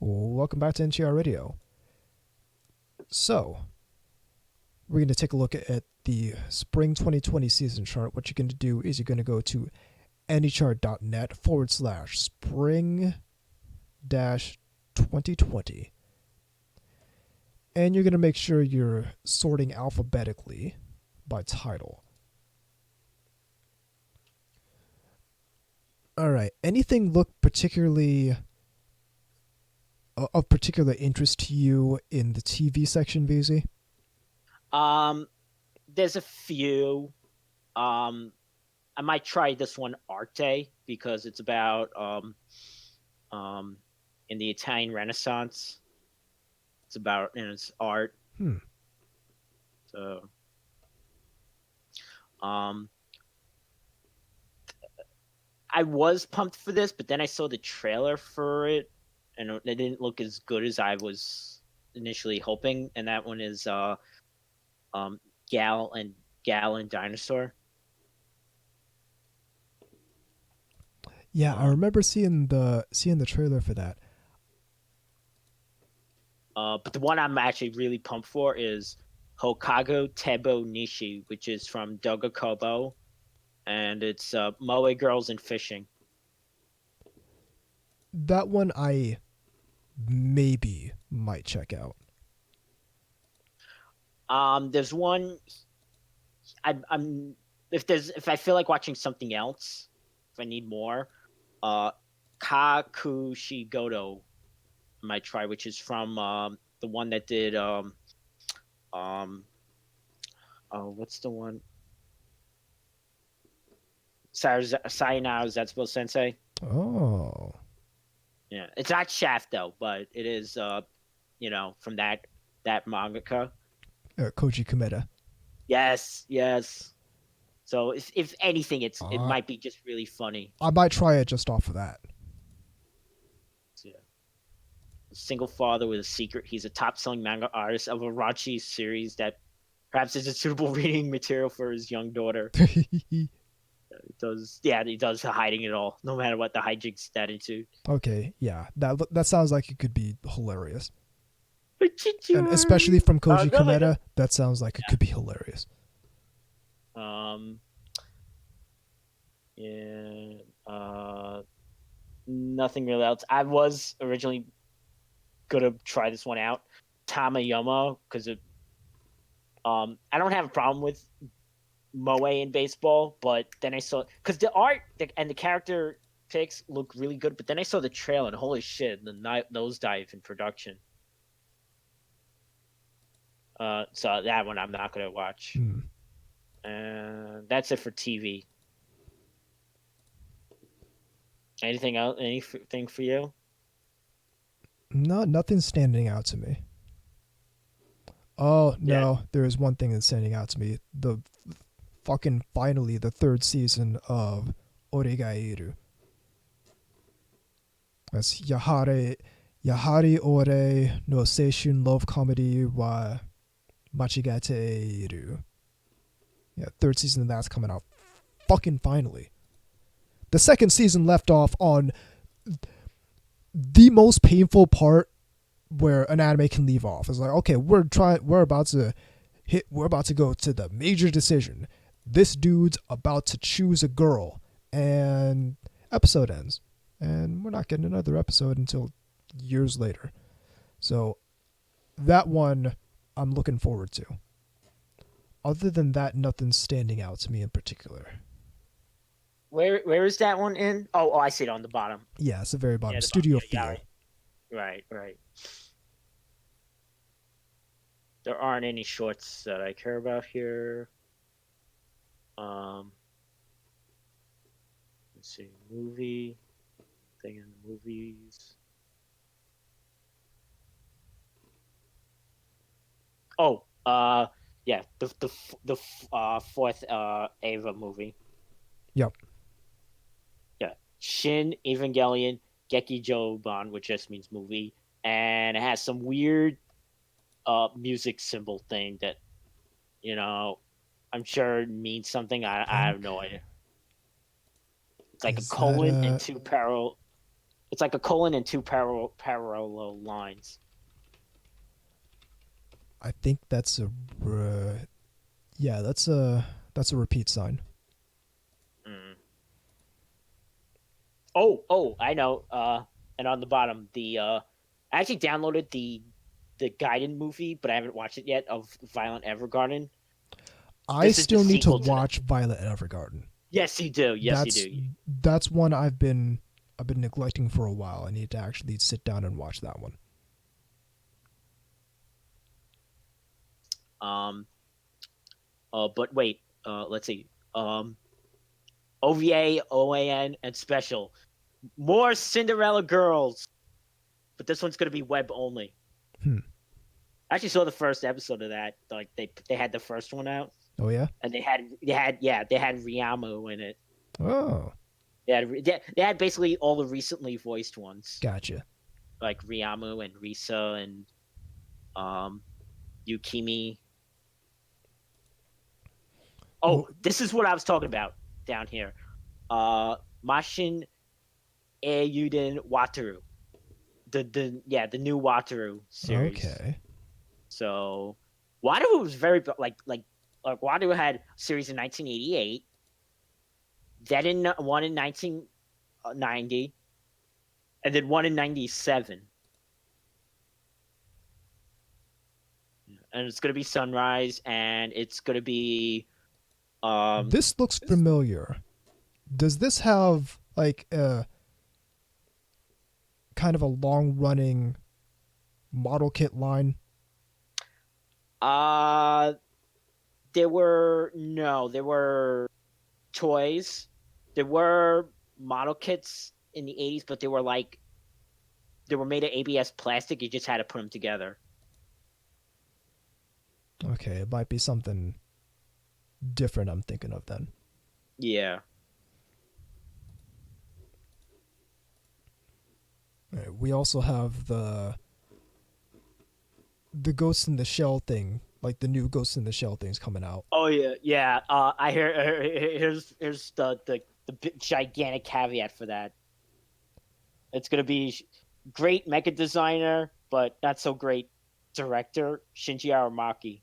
Welcome back to NTR Radio. So, we're going to take a look at the spring 2020 season chart. What you're going to do is you're going to go to anychart.net/spring 2020. And you're going to make sure you're sorting alphabetically by title. All right. Anything look particularly of particular interest to you in the TV section, VZ? There's a few. I might try this one, Arte, because it's about in the Italian Renaissance. It's about it's art. So, I was pumped for this, but then I saw the trailer for it, and it didn't look as good as I was initially hoping. And that one is Gal and Dinosaur. Yeah, I remember seeing the trailer for that. But the one I'm actually really pumped for is Hokago Tebo Nishi, which is from Doga Kobo, and it's Moe Girls and Fishing. That one I maybe might check out. There's one. I'm if I feel like watching something else, if I need more, Kakushigoto I might try, which is from the one that did what's the one? Sayonara Zetsubo Sensei. Oh. Yeah, it's not Shaft though, but it is from that mangaka. Koji Komeda. Yes. So if anything, it might be just really funny. I might try it just off of that. Yeah. A single father with a secret. He's a top-selling manga artist of a raunchy series that perhaps is a suitable reading material for his young daughter. He does hiding it all, no matter what the hijinks that into. Okay, yeah, that sounds like it could be hilarious. And especially from Koji Komeda, that sounds like it could be hilarious. Nothing really else. I was originally gonna try this one out, Tamayama, because I don't have a problem with Moe in baseball, but then I saw, because the art and the character pics look really good, but then I saw the trailer and holy shit, the nosedive in production. So that one I'm not gonna watch. And that's it for TV. Anything else? Anything for you? No, nothing's standing out to me. Oh no, there is one thing that's standing out to me. Finally the third season of Oregairu. That's Yahari Ore no Seishun Love Comedy wa Machigate Iru. Yeah, third season of that's coming out fucking finally. The second season left off on the most painful part where an anime can leave off. It's like, okay, we're about to go to the major decision. This dude's about to choose a girl, and episode ends. And we're not getting another episode until years later. So that one I'm looking forward to. Other than that, nothing's standing out to me in particular. Where is that one in? Oh, I see it on the bottom. Yeah, it's the very bottom. Studio Feel. Right. There aren't any shorts that I care about here. Let's see, movie thing in the movies. Oh, yeah, the fourth Ava movie. Yep. Yeah, Shin Evangelion Gekijoban, which just means movie, and it has some weird music symbol thing that, I'm sure means something. I have no idea. It's like a colon and two parallel. It's like a colon and two parallel lines. I think that's a that's a repeat sign. Mm. Oh, I know. And on the bottom, I actually downloaded the Gaiden movie, but I haven't watched it yet, of Violent Evergarden. I This is the still need to sequel to that. watch Violet Evergarden. Yes, you do. Yes, you do. That's one I've been neglecting for a while. I need to actually sit down and watch that one. But wait. Let's see. OVA, OAN, and special. More Cinderella Girls, but this one's gonna be web only. I actually saw the first episode of that. Like they had the first one out. Oh yeah. And they had Riamu in it. Oh. They had basically all the recently voiced ones. Gotcha. Like Riamu and Risa and Yukimi. Oh, this is what I was talking about down here. Mashin Eiyuden Wataru. The new Wataru series. Okay. So Wataru was very like Wataru had a series in 1988. Then one in 1990, and then one in 97. And it's gonna be Sunrise, and it's gonna be. This looks familiar. Does this have like a kind of a long-running model kit line? There were toys. There were model kits in the 80s, but they were made of ABS plastic. You just had to put them together. Okay, it might be something different I'm thinking of then. Yeah. All right, we also have the Ghost in the Shell thing, like the new Ghost in the Shell thing's coming out. Oh yeah. I hear here's the big, gigantic caveat for that. It's gonna be great mecha designer, but not so great director, Shinji Aramaki.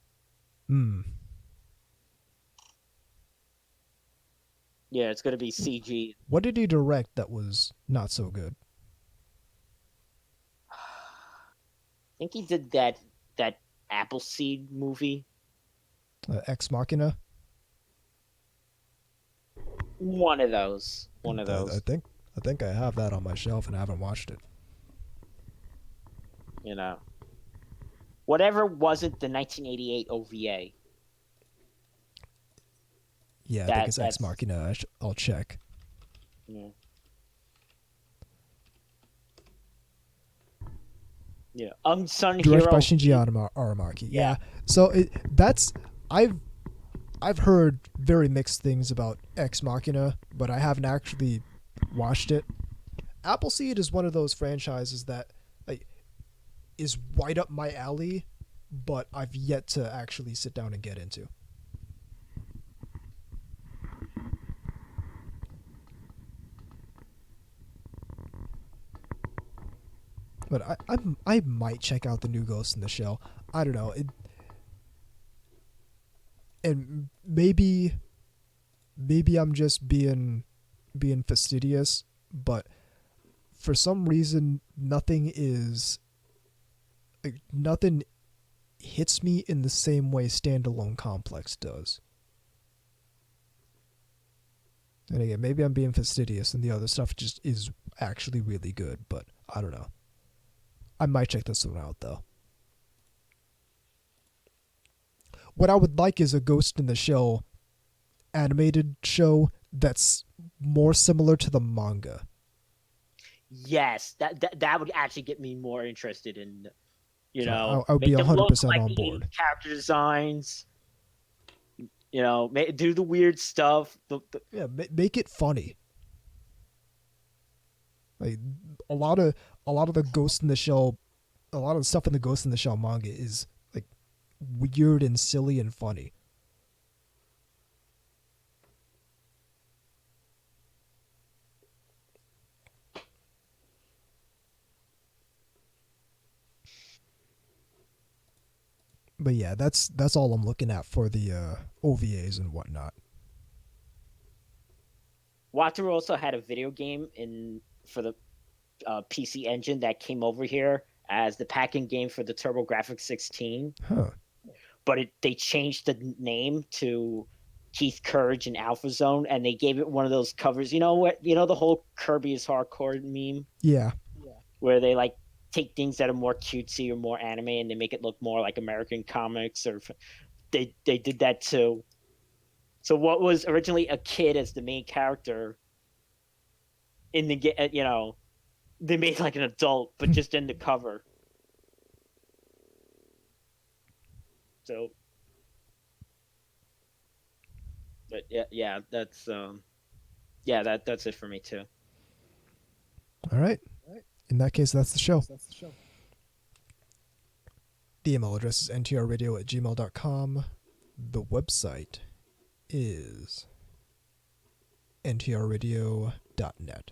Yeah, it's gonna be CG. What did he direct that was not so good? I think he did that Appleseed movie. Ex Machina? One of those. I think I have that on my shelf and I haven't watched it. You know. Whatever wasn't the 1988 OVA. Yeah, I think it's Ex Machina. I'll check. Yeah. Yeah. Unsung Directed Hero. by Shinji Aramaki. Yeah. So I've heard very mixed things about Ex Machina, but I haven't actually watched it. Appleseed is one of those franchises that is right up my alley, but I've yet to actually sit down and get into. But I might check out the new Ghost in the Shell. I don't know. And maybe I'm just being fastidious, but for some reason nothing hits me in the same way Standalone Complex does. And again, maybe I'm being fastidious and the other stuff just is actually really good, but I don't know. I might check this one out though. What I would like is a Ghost in the Shell animated show that's more similar to the manga. Yes, that would actually get me more interested in, I would be 100% on board. Character designs, do the weird stuff. Yeah, make it funny. Like a lot of the Ghost in the Shell, a lot of the stuff in the Ghost in the Shell manga is like weird and silly and funny. But yeah, that's all I'm looking at for the OVAs and whatnot. Wataru also had a video game for the PC Engine that came over here as the packing game for the TurboGrafx 16. Huh. But they changed the name to Keith Courage and Alpha Zone, and they gave it one of those covers. You know what? You know the whole Kirby is hardcore meme? Yeah. Where they like take things that are more cutesy or more anime and they make it look more like American comics, or they did that too. So what was originally a kid as the main character in the game, they made like an adult, but just in the cover. So, but yeah, that's that's it for me too. All right. In that case, that's the show. The email address is ntrradio@gmail.com. The website is ntrradio.net.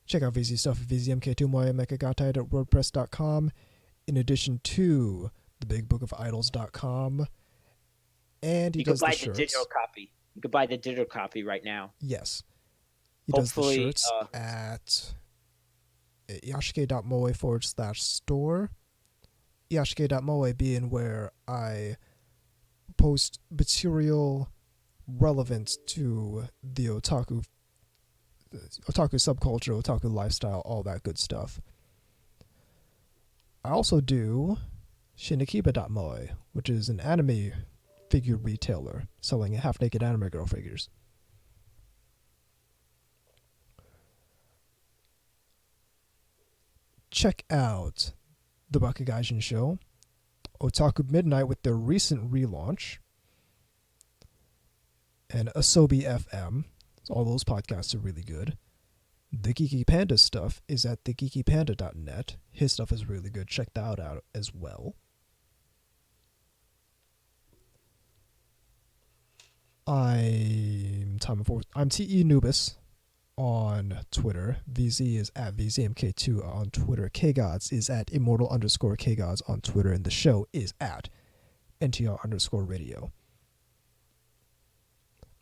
Check out VZ stuff at vzmk2moyamekagatai.wordpress.com, in addition to thebigbookofIdols.com. And he does the shirts. You can buy the digital copy. You can buy the digital copy right now. Yes. He does the shirts at yashike.moe/store. Yashike.moe being where I post material relevant to the otaku subculture, otaku lifestyle, all that good stuff. I also do shinikiba.moe, which is an anime figure retailer selling half-naked anime girl figures. Check out the Bakugaijin Show, Otaku Midnight with their recent relaunch, and Asobi FM. All those podcasts are really good. The Geeky Panda stuff is at thegeekypanda.net. His stuff is really good. Check that out as well. I'm TE Nubis on Twitter. VZ is at VZMK2 on Twitter. KGods is at immortal_KGods on Twitter. And the show is at NTR_radio.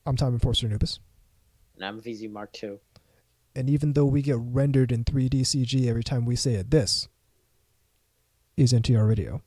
I'm Time Enforcer Nubis. And I'm VZ Mark II. And even though we get rendered in 3D CG every time we say it, this is NTR Radio.